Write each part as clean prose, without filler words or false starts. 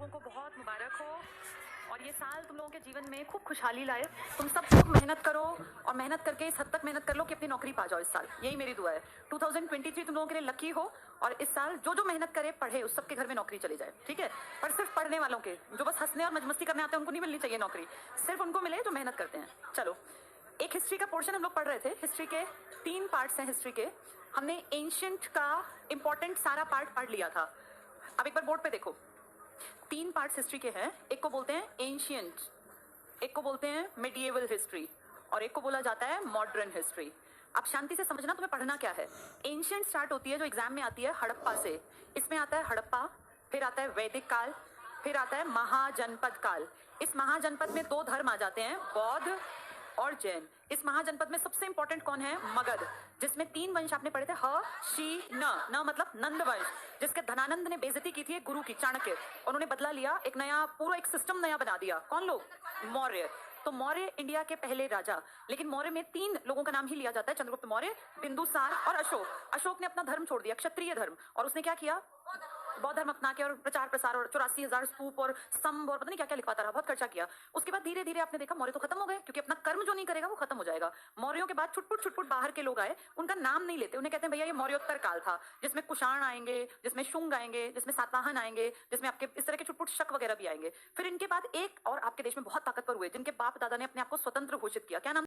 लोगों को बहुत मुबारक हो और ये साल तुम लोगों के जीवन में खूब खुशहाली लाए। तुम सब खूब मेहनत करो और मेहनत करके इस हद तक मेहनत कर लो कि अपनी नौकरी पा जाओ इस साल। यही मेरी दुआ है। 2023 तुम लोगों के लिए लकी हो और इस साल जो जो मेहनत करे पढ़े उस सबके घर में नौकरी चली जाए, ठीक है। पर सिर्फ पढ़ने वालों के, जो बस हंसने और मजमस्ती करने आते हैं, उनको नहीं मिलनी चाहिए नौकरी। सिर्फ उनको मिले जो मेहनत करते हैं। चलो, एक हिस्ट्री का पोर्शन हम लोग पढ़ रहे थे। हिस्ट्री के 3 पार्ट्स हैं हिस्ट्री के। हमने एंशिएंट का इंपॉर्टेंट सारा पार्ट पढ़ लिया था। अब एक बार बोर्ड पे देखो, 3 पार्ट्स हिस्ट्री के हैं। एक को बोलते हैं एंशिएंट, एक को बोलते हैं मेडिएवल हिस्ट्री और एक को बोला जाता है मॉडर्न हिस्ट्री। अब शांति से समझना तुम्हें पढ़ना क्या है। एंशिएंट स्टार्ट होती है जो एग्जाम में आती है हड़प्पा से। इसमें आता है हड़प्पा, फिर आता है वैदिक काल, फिर आता है महाजनपद काल। इस महाजनपद में 2 धर्म आ जाते हैं, बौद्ध और जैन। इस महाजनपद में सबसे इंपॉर्टेंट कौन है? मगध, जिसमें 3 वंश आपने पढ़े थे, ह शी न मतलब नंद वंश, जिसके धनानंद ने बेइज्जती की थी एक गुरु की, चाणक्य। उन्होंने बदला लिया, एक नया पूरा एक सिस्टम नया बना दिया। कौन लोग? मौर्य। तो मौर्य इंडिया के पहले राजा। लेकिन मौर्य में 3 लोगों का नाम ही लिया जाता है, चंद्रगुप्त मौर्य, बिंदुसार और अशोक। अशोक ने अपना धर्म छोड़ दिया, क्षत्रिय धर्म, और उसने क्या किया? बौद्ध धर्म अपना के और प्रचार प्रसार और 84,000 स्तूप और स्तंभ और पता नहीं क्या क्या लिखवाता रहा, बहुत खर्चा किया। उसके बाद धीरे धीरे आपने देखा मौर्य तो खत्म हो गए, क्योंकि अपना कर्म जो नहीं करेगा वो खत्म हो जाएगा। मौर्यों के बाद छुटपुट छुटपुट बाहर के लोग आए, उनका नाम नहीं लेते, उन्हें कहते हैं भैया ये मौर्योत्तर काल था, जिसमें कुषाण आएंगे, जिसमें शुंग आएंगे, जिसमें सातवाहन आएंगे, जिसमें आपके इस तरह के छुटपुट शक वगैरह भी आएंगे। फिर इनके बाद एक और आपके देश में बहुत ताकतवर हुए, जिनके बाप दादा ने अपने आप को स्वतंत्र घोषित किया। क्या नाम?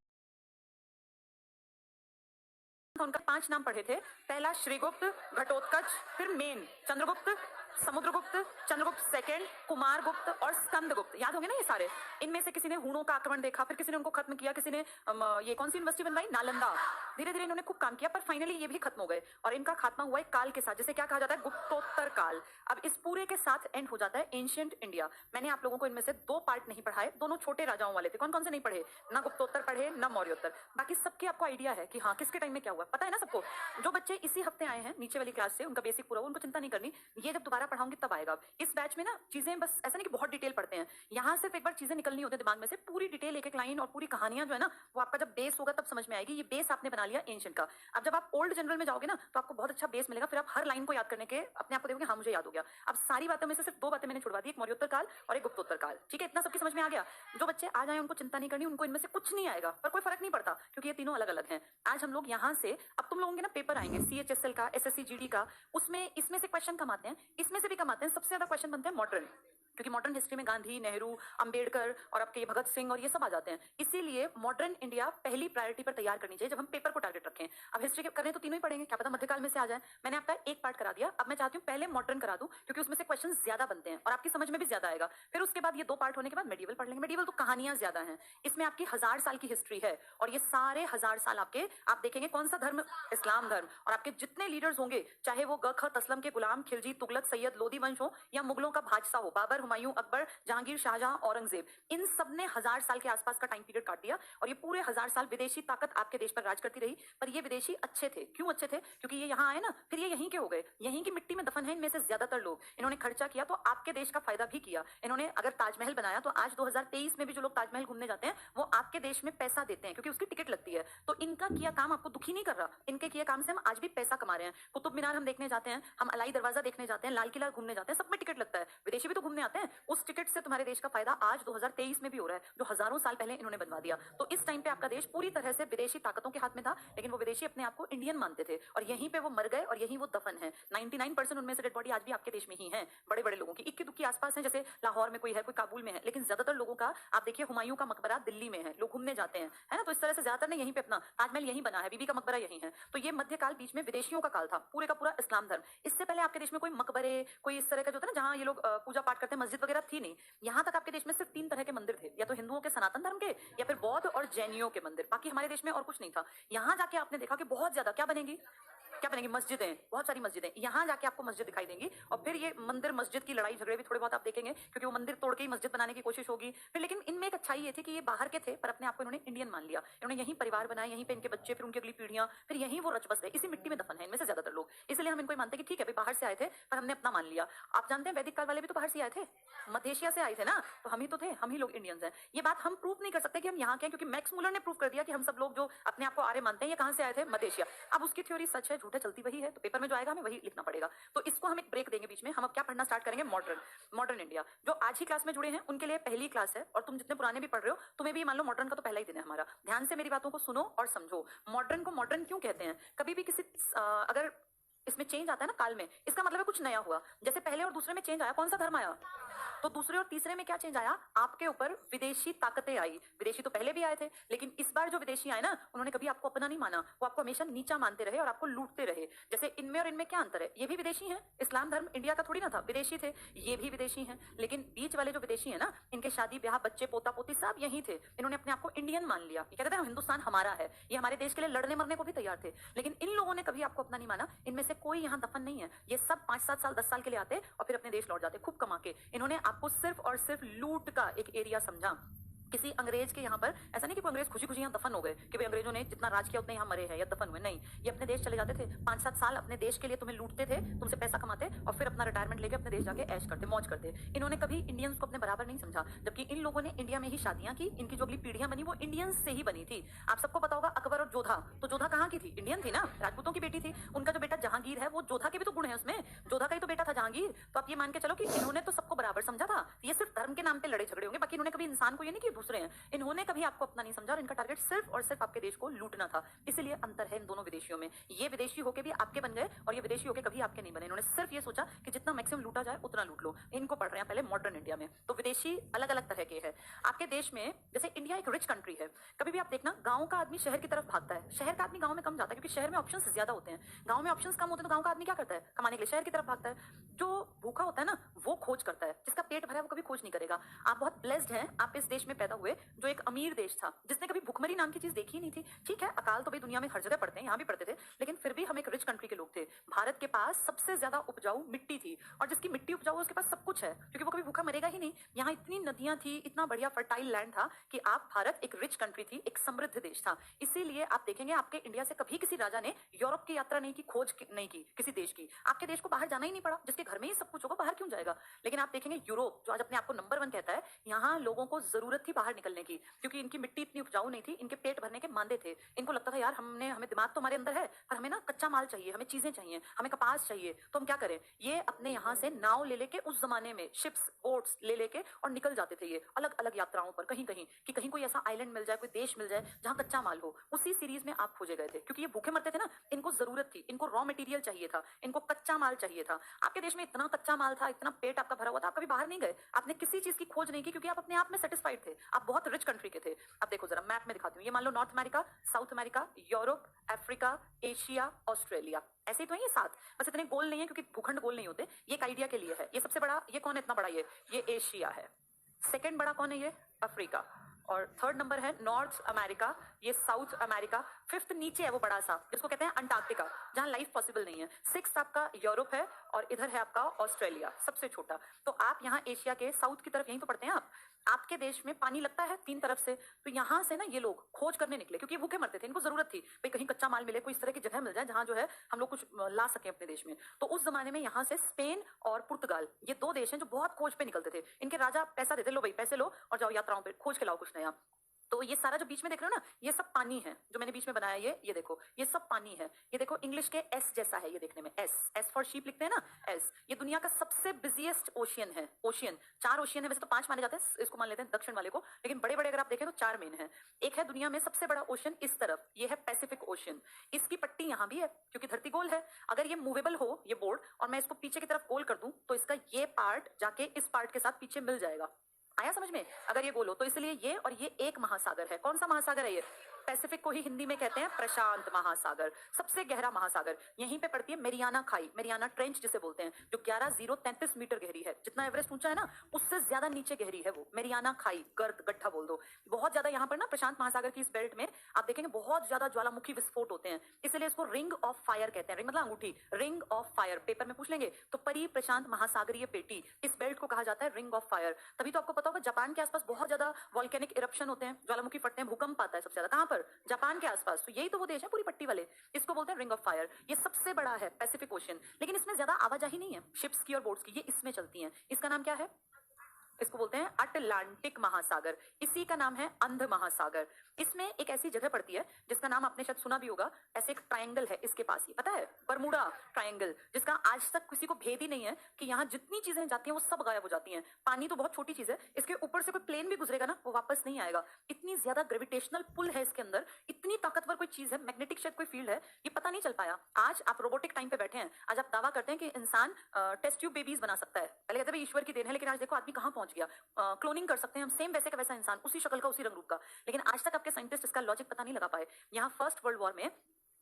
उनका 5 नाम पढ़े थे। पहला श्रीगुप्त, घटोत्कच, फिर मेन चंद्रगुप्त, समुद्रगुप्त, चंद्रगुप्त सेकंड, कुमारगुप्त और स्कंदगुप्त। याद होंगे ना ये सारे। इनमें से किसी ने हूणों का आक्रमण देखा, फिर किसी ने उनको खत्म किया, किसी ने ये कौन सी यूनिवर्सिटी बनवाई? नालंदा। धीरे धीरे इन्होंने खूब काम किया, पर फाइनली ये भी खत्म हो गए और इनका खात्मा हुआ एक काल के साथ, जिसे क्या कहा जाता है? गुप्तोत्तर काल। अब इस पूरे के साथ एंड हो जाता है एंशिएंट इंडिया। मैंने आप लोगों को इनमें से 2 पार्ट नहीं पढ़ाए, दोनों छोटे राजाओं वाले थे। कौन कौन से नहीं पढ़े? ना गुप्तोत्तर पढ़े, ना मौर्योत्तर। बाकी सबके आपको आइडिया है कि हाँ किसके टाइम में क्या हुआ, पता है ना सबको। जो बच्चे इसी हफ्ते आए हैं नीचे वाली क्लास से, उनका बेसिक पूरा हुआ, उनको चिंता नहीं करनी, ये जब दोबारा पढ़ाऊंगी तब आएगा। इस बैच में ना चीजें बस ऐसा नहीं कि बहुत डिटेल पढ़ते हैं, यहाँ सिर्फ एक बार चीजें निकलनी होती है दिमाग में से, पूरी डिटेल एक एक लाइन और पूरी कहानियां जो है ना, वो आपका जब बेस होगा तब समझ में आएगी। ये बेस आपने बना लिया एंशिएंट का। अब जब आप ओल्ड जनरल में जाओगे ना तो आपको बहुत अच्छा बेस मिलेगा, फिर आप हर लाइन को याद करने के अपने आप को देखोगे हाँ मुझे याद हो गया। अब सारी बातों में से सिर्फ 2 बातें मैंने छुड़वा दी, एक मौर्योत्तर काल और एक गुप्तोत्तर काल, ठीक है। इतना सबकी समझ में आ गया। जो बच्चे आ जाए उनको चिंता नहीं करनी, उनको इनमें से कुछ नहीं आएगा, पर कोई फर्क नहीं पड़ता क्योंकि ये तीनों अलग अलग हैं। आज हम लोग यहाँ से, अब तुम लोगों के ना पेपर आएंगे CHSL का, SSC GD का, उसमें इसमें से क्वेश्चन कम आते हैं, इसमें से भी कम आते हैं। सबसे ज्यादा क्वेश्चन बनते हैं मॉडर्न, क्योंकि मॉडर्न हिस्ट्री में गांधी, नेहरू, अंबेडकर और आपके भगत सिंह और ये सब आ जाते हैं। इसीलिए मॉडर्न इंडिया पहली प्रायोरिटी पर तैयार करनी चाहिए जब हम पेपर को टारगेट रखें। अब हिस्ट्री के करें तो तीनों ही पढ़ेंगे, क्या पता मध्यकाल में से आ जाए। मैंने आपका एक पार्ट करा दिया, अब मैं चाहती हूँ पहले मॉडर्न करा दूं, क्योंकि उसमें से क्वेश्चन ज्यादा बनते हैं और आपकी समझ में भी ज्यादा आएगा। फिर उसके बाद ये 2 पार्ट होने के बाद मेडिवल पढ़ लेंगे। मेडिवल तो कहानियां ज्यादा हैं, इसमें आपकी 1000 साल की हिस्ट्री है और ये सारे 1000 साल आपके, आप देखेंगे कौन सा धर्म? इस्लाम धर्म। और आपके जितने लीडर्स होंगे, चाहे वो गख तस्लम के गुलाम, खिलजी, तुगलक, सैयद, लोदी वंश हो या मुगलों का बादशाह हो, बाबर, हुमायूं, अकबर, जहांगीर, शाहजहां, औरंगजेब, इन सब ने 1000 साल के आसपास का टाइम पीरियड काट दिया और ये पूरे 1000 साल विदेशी ताकत आपके देश पर राज करती रही। पर ये विदेशी अच्छे थे। क्यों अच्छे थे? क्योंकि ये यहाँ आए ना, फिर ये यहीं के हो गए, यहीं की मिट्टी में दफन है इनमें से ज्यादातर लोग। इन्होंने खर्चा किया तो आपके देश का फायदा भी किया। इन्होंने अगर ताजमहल बनाया तो आज 2023 में भी जो लोग ताजमहल घूमने जाते हैं वो आपके देश में पैसा देते हैं, क्योंकि उसकी टिकट लगती है। तो इनका किया काम आपको दुखी नहीं कर रहा, इनके किए काम से हम आज भी पैसा कमा रहे हैं। कुतुब मीनार हम देखने जाते हैं, हम अलाई दरवाजा देखने जाते हैं, लाल किला घूमने जाते हैं, सब में टिकट लगता है। विदेशी भी तो घूमने आते हैं, उस टिकट से तुम्हारे देश का फायदा आज 2023 में भी हो रहा है, जो हजारों साल पहले इन्होंने बनवा दिया। तो इस टाइम पे आपका देश पूरी तरह से विदेशी ताकतों के हाथ में था, लेकिन वो विदेशी अपने आप को इंडियन मानते थे और यहीं पे वो मर गए और यहीं वो दफन है। 99% उनमें से डेड बॉडी आज भी आपके देश में ही है। बड़े बड़े लोगों की इक्की दुक्की आसपास है, जैसे लाहौर में कोई है, कोई काबुल में है, लेकिन ज्यादातर लोगों का आप देखिए, हुमायूं का मकबरा दिल्ली में है, लोग घूमने जाते हैं, है ना। तो इस तरह से ज्यादातर ने यहीं पे अपना ताजमहल यहीं बना है, बीबी का मकबरा यहीं है। तो ये मध्यकाल बीच में विदेशियों का काल था, पूरे का पूरा इस्लाम धर्म। इससे पहले आपके देश में कोई मकबरे, कोई इस तरह का जो था ना जहाँ ये लोग पूजा पाठ करते हैं, मस्जिद वगैरह थी नहीं। यहाँ तक आपके देश में सिर्फ 3 तरह के मंदिर थे, या तो हिंदुओं के सनातन धर्म के, या फिर बौद्ध और जैनियों के मंदिर। बाकी हमारे देश में और कुछ नहीं था। यहाँ जाके आपने देखा कि बहुत ज्यादा क्या बनेगी, क्या बनेगी? मस्जिदें, बहुत सारी मस्जिदें। यहाँ जाके आपको मस्जिद दिखाई देंगी और फिर ये मंदिर मस्जिद की लड़ाई झगड़े भी थोड़े बहुत आप देखेंगे, क्योंकि वो मंदिर तोड़ के ही मस्जिद बनाने की कोशिश होगी फिर। लेकिन इनमें एक अच्छाई ये थी कि ये बाहर के थे पर अपने आप को इन्होंने इंडियन मान लिया। इन्होंने यहीं परिवार बनाए, यहीं पे इनके बच्चे, फिर उनकी अगली पीढ़ियां, फिर यहीं वो रच बस गए। इसी मिट्टी में दफन है इनमें से ज्यादातर लोग। इसलिए हम इनको मानते हैं कि ठीक है भाई बाहर से आए थे पर हमने अपना मान लिया। आप जानते हैं वैदिक काल वाले भी तो बाहर से आए थे, मध्य एशिया से आए थे ना, तो हम ही तो थे, हम ही लोग इंडियंस हैं। ये बात हम प्रूव नहीं कर सकते कि हम यहाँ के हैं, क्योंकि मैक्स मुलर ने प्रूव कर दिया कि हम सब लोग जो अपने आप को आर्य मानते हैं ये कहाँ से आए थे? मध्य एशिया। अब उसकी थ्योरी सच है झूठ है, चलती वही है, तो पेपर में जो आएगा हमें वही लिखना पड़ेगा। तो इसको हम एक ब्रेक देंगे बीच में। हम अब क्या पढ़ना स्टार्ट करेंगे? Modern India. जो आज ही क्लास में जुड़े हैं उनके लिए पहली क्लास है, और तुम जितने पुराने भी पढ़ रहे हो तुम्हें भी मान लो मॉडर्न का तो पहला ही दिन है हमारा। ध्यान से मेरी बातों को सुनो और समझो। मॉडर्न को मॉडर्न क्यों कहते हैं? कभी भी किसी अगर इसमें चेंज आता है ना काल में, इसका मतलब है कुछ नया हुआ। जैसे पहले और दूसरे में चेंज आया, कौन सा धर्म आया? तो दूसरे और तीसरे में क्या चेंज आया? आपके ऊपर विदेशी ताकतें आई। विदेशी तो पहले भी आए थे, लेकिन इस बार जो विदेशी आए ना, उन्होंने कभी आपको अपना नहीं माना, वो आपको हमेशा नीचा मानते रहे और आपको लूटते रहे। जैसे इनमें और इनमें क्या अंतर है? ये भी विदेशी हैं, इस्लाम धर्म इंडिया का थोड़ी ना था, विदेशी थे। ये भी विदेशी हैं, लेकिन बीच वाले जो विदेशी है ना, इनके शादी ब्याह बच्चे पोता पोती सब यही थे। इन्होंने अपने आप को इंडियन मान लिया। ये कहते थे हिंदुस्तान हमारा है, ये हमारे देश के लिए लड़ने मरने को भी तैयार थे। लेकिन इन लोगों ने कभी आपको अपना नहीं माना। इनमें से कोई यहाँ दफन नहीं है। ये सब 5-7 साल 10 साल के लिए आते और फिर अपने देश लौट जाते खूब कमा के। इन्होंने आपको सिर्फ और सिर्फ लूट का एक एरिया समझा। किसी अंग्रेज के यहाँ पर ऐसा नहीं कि कोई अंग्रेज खुशी खुशी यहाँ दफन हो गए कि भाई अंग्रेजों ने जितना राज किया उतने यहाँ मरे हैं या दफन हुए। नहीं, ये अपने देश चले जाते थे, 5-7 साल अपने देश के लिए तुम्हें लूटते थे, तुमसे पैसा कमाते और फिर अपना रिटायरमेंट लेके अपने देश जाके ऐश करते, मौज करते। इन्होंने कभी इंडियंस को अपने बराबर नहीं समझा, जबकि इन लोगों ने इंडिया में ही शादियां की। इनकी जो अगली पीढ़ियां बनी वो इंडियंस से ही बनी थी। आप सबको पता होगा अकबर और जोधा, तो जोधा कहाँ की थी? इंडियन थी ना, राजपूतों की बेटी थी। उनका जो बेटा जहांगीर है वो जोधा के भी तो गुण है उसमें, जोधा का ही तो बेटा था जहांगीर। तो आप ये मान के चलो कि इन्होंने तो सबको बराबर समझा था। ये सिर्फ धर्म के नाम पे लड़े झगड़े होंगे, बाकी इन्होंने कभी इंसान को ये नहीं कि दूसरे हैं। इन्होंने कभी आपको अपना नहीं समझा और इनका टारगेट सिर्फ और सिर्फ आपके देश को लूटना था। इसलिए अंतर है इन दोनों विदेशियों में। ये विदेशी होके भी आपके बन गए और ये विदेशी होके कभी आपके नहीं बने। इन्होंने सिर्फ ये सोचा कि जितना मैक्सिमम लूटा जाए उतना लूट लो। इनको पढ़ रहे हैं पहले मॉडर्न इंडिया में। तो विदेशी अलग अलग तरह के हैं आपके देश में। जैसे इंडिया एक रिच कंट्री है, कभी भी आप देखना गांव का आदमी शहर की तरफ भागता है, शहर का आदमी गांव में कम जाता है, क्योंकि शहर में ऑप्शंस ज्यादा होते हैं। गांव में ऑप्शंस कम होते हैं तो गांव का आदमी क्या करता है? कमाने के लिए शहर की तरफ भागता है। जो भूखा होता है ना वो खोज करता है, जिसका पेट भरा है वो कभी खोज नहीं करेगा। आप बहुत ब्लेस्ड हैं, आप इस देश में पैदा हुए जो एक अमीर देश था, जिसने कभी भुखमरी नाम की चीज देखी नहीं थी। ठीक है, अकाल तो भाई दुनिया में हर जगह पड़ते हैं, यहाँ भी पड़ते थे, लेकिन फिर भी हम एक रिच कंट्री के लोग थे। भारत के पास सबसे ज्यादा उपजाऊ मिट्टी थी, और जिसकी मिट्टी उपजाऊ उसके पास सब कुछ है, क्योंकि वो कभी भूखा मरेगा ही नहीं। यहाँ इतनी नदियां थी, इतना बढ़िया फर्टाइल लैंड था कि आप भारत एक रिच कंट्री थी, एक समृद्ध देश था। इसीलिए आप देखेंगे आपके इंडिया से कभी किसी राजा ने यूरोप की यात्रा नहीं की, खोज नहीं की किसी देश की। आपके देश को बाहर जाना ही नहीं पड़ा, जिसके घर में ही सब कुछ होगा बाहर क्यों जाएगा। लेकिन आप देखेंगे यूरोप जो आज अपने आप को नंबर 1 कहता है, यहाँ लोगों को जरूरत थी बाहर निकलने की, क्योंकि इनकी मिट्टी इतनी उपजाऊ नहीं थी, इनके पेट भरने के मांदे थे। इनको लगता था यार हमें दिमाग तो हमारे अंदर है, पर हमें ना कच्चा माल चाहिए, हमें चीजें चाहिए, हमें कपास चाहिए, तो हम क्या करें? ये अपने यहाँ से नाव ले लेके, उस जमाने में शिप्स बोट्स ले लेके और निकल जाते थे ये अलग अलग यात्राओं पर, कहीं कहीं कि कहीं कोई ऐसा आइलैंड मिल जाए, कोई देश मिल जाए जहां कच्चा माल हो। उसी सीरीज में आप खोजे गए थे, क्योंकि ये भूखे मरते थे ना, इनको जरूरत थी, इनको रॉ मटेरियल चाहिए था, इनको कच्चा माल चाहिए था। आपके देश में इतना कच्चा माल था, इतना पेट आपका भरा हुआ था, आप कभी बाहर नहीं गए, आपने किसी चीज की खोज नहीं की, क्योंकि आप अपने आप में सेटिस्फाइड थे, आप बहुत रिच कंट्री के थे। अब देखो जरा मैप में दिखाती हूँ, ये मान लो North America, South America, Europe, Africa, Asia, Australia, ऐसे ही तो है ये 7। बस इतने गोल नहीं है क्योंकि भूखंड गोल नहीं होते, ये एक आइडिया के लिए है। ये सबसे बड़ा, ये कौन है इतना बड़ा? ये एशिया है। सेकंड बड़ा कौन है? ये अफ्रीका। और थर्ड नंबर है नॉर्थ अमेरिका, ये साउथ अमेरिका। फिफ्थ नीचे है वो बड़ा सा जिसको कहते हैं अंटार्कटिका, जहां लाइफ पॉसिबल नहीं है। सिक्स्थ आपका यूरोप है, और इधर है आपका ऑस्ट्रेलिया, सबसे छोटा। तो आप यहाँ एशिया के साउथ की तरफ यहीं तो पड़ते हैं आप। आपके देश में पानी लगता है 3 तरफ से, तो यहाँ से ना ये लोग खोज करने निकले, क्योंकि भूखे मरते थे, इनको जरूरत थी भाई कहीं कच्चा माल मिले, कोई इस तरह की जगह मिल जाए जहां जो है हम लोग कुछ ला सके अपने देश में। तो उस जमाने में यहाँ से स्पेन और पुर्तगाल, ये 2 देश हैं जो बहुत खोज पे निकलते थे। इनके राजा पैसा देते, लो भाई पैसे लो और जाओ यात्राओं पे, खोज के लाओ कुछ नया। तो ये सारा जो बीच में देख रहे हो ना, ये सब पानी है जो मैंने बीच में बनाया। ये देखो, ये सब पानी है। ये देखो इंग्लिश के एस जैसा है ये देखने में, एस फॉर शीप लिखते हैं ना, एस। ये दुनिया का सबसे बिजिएस्ट ओशियन है। ओशियन 4 ओशियन है, वैसे तो 5 माने जाते हैं, इसको मान लेते हैं दक्षिण वाले को, लेकिन बड़े बड़े अगर आप देखें तो 4 मेन है। एक है दुनिया में सबसे बड़ा ओशियन इस तरफ, ये है पैसिफिक ओशियन। इसकी पट्टी यहाँ भी है क्योंकि धरती गोल है। अगर ये मूवेबल हो ये बोर्ड, और मैं इसको पीछे की तरफ गोल कर दूं, तो इसका ये पार्ट जाके इस पार्ट के साथ पीछे मिल जाएगा। आया समझ में? अगर ये गोल हो तो इसलिए ये, और ये एक महासागर है। कौन सा महासागर है ये? पैसिफिक को ही हिंदी में कहते हैं प्रशांत महासागर, सबसे गहरा महासागर। यहीं पे पड़ती है मेरियाना खाई, मेरियाना ट्रेंच जिसे बोलते हैं, जो 11,033 मीटर गहरी है। जितना एवरेस्ट ऊंचा है ना, उससे ज्यादा नीचे गहरी है वो मेरियाना खाई, गर्द गड्ढा बोल दो। बहुत ज्यादा यहाँ पर ना प्रशांत महासागर की इस बेल्ट में आप देखेंगे बहुत ज्यादा ज्वालामुखी विस्फोट होते हैं, इसलिए इसको रिंग ऑफ फायर कहते हैं। रिंग मतलब अंगूठी, रिंग ऑफ फायर पेपर में पूछ लेंगे तो परी प्रशांत महासागरीय पेटी, इस बेल्ट को कहा जाता है रिंग ऑफ फायर। तभी तो आपको पता होगा जापान के आसपास बहुत ज्यादा वॉल्केनिक इरप्शन होते हैं, ज्वालामुखी फटते हैं, भूकंप आता है सबसे ज्यादा। कहां पर? जापान के आसपास। तो यही तो वो देश है पूरी पट्टी वाले, इसको बोलते हैं रिंग ऑफ फायर। ये सबसे बड़ा है पैसिफिक ओशियन, लेकिन इसमें ज्यादा आवाजाही नहीं है शिप्स की और बोट्स की, ये इसमें चलती हैं। इसका नाम क्या है? इसको बोलते हैं अटलांटिक महासागर, इसी का नाम है अंध महासागर। इसमें एक ऐसी जगह पड़ती है जिसका नाम आपने शायद सुना भी होगा, ऐसे एक ट्रायंगल है इसके पास ही, पता है, बरमूडा ट्रायंगल, जिसका आज तक किसी को भेद ही नहीं है कि यहाँ जितनी चीजें जाती हैं वो सब गायब हो जाती हैं। पानी तो बहुत छोटी चीज है, इसके ऊपर से कोई प्लेन भी गुजरेगा ना वो वापस नहीं आएगा, इतनी ज्यादा ग्रेविटेशनल पुल है इसके अंदर, इतनी ताकतवर कोई चीज है, मैग्नेटिक शायद कोई फील्ड है, ये पता नहीं चल पाया। आज आप रोबोटिक टाइम पे बैठे हैं, आज आप दावा करते हैं कि इंसान टेस्ट ट्यूब बेबीज बना सकता है, पहले कहते हैं ईश्वर की देन है, लेकिन आज देखो आदमी कहां पहुंच गया, क्लोनिंग कर सकते हैं हम, सेम वैसे का वैसा इंसान, उसी शक्ल का उसी रंग रूप का। लेकिन आज तक आपके साइंटिस्ट इसका लॉजिक पता नहीं लगा पाए। यहाँ फर्स्ट वर्ल्ड वॉर में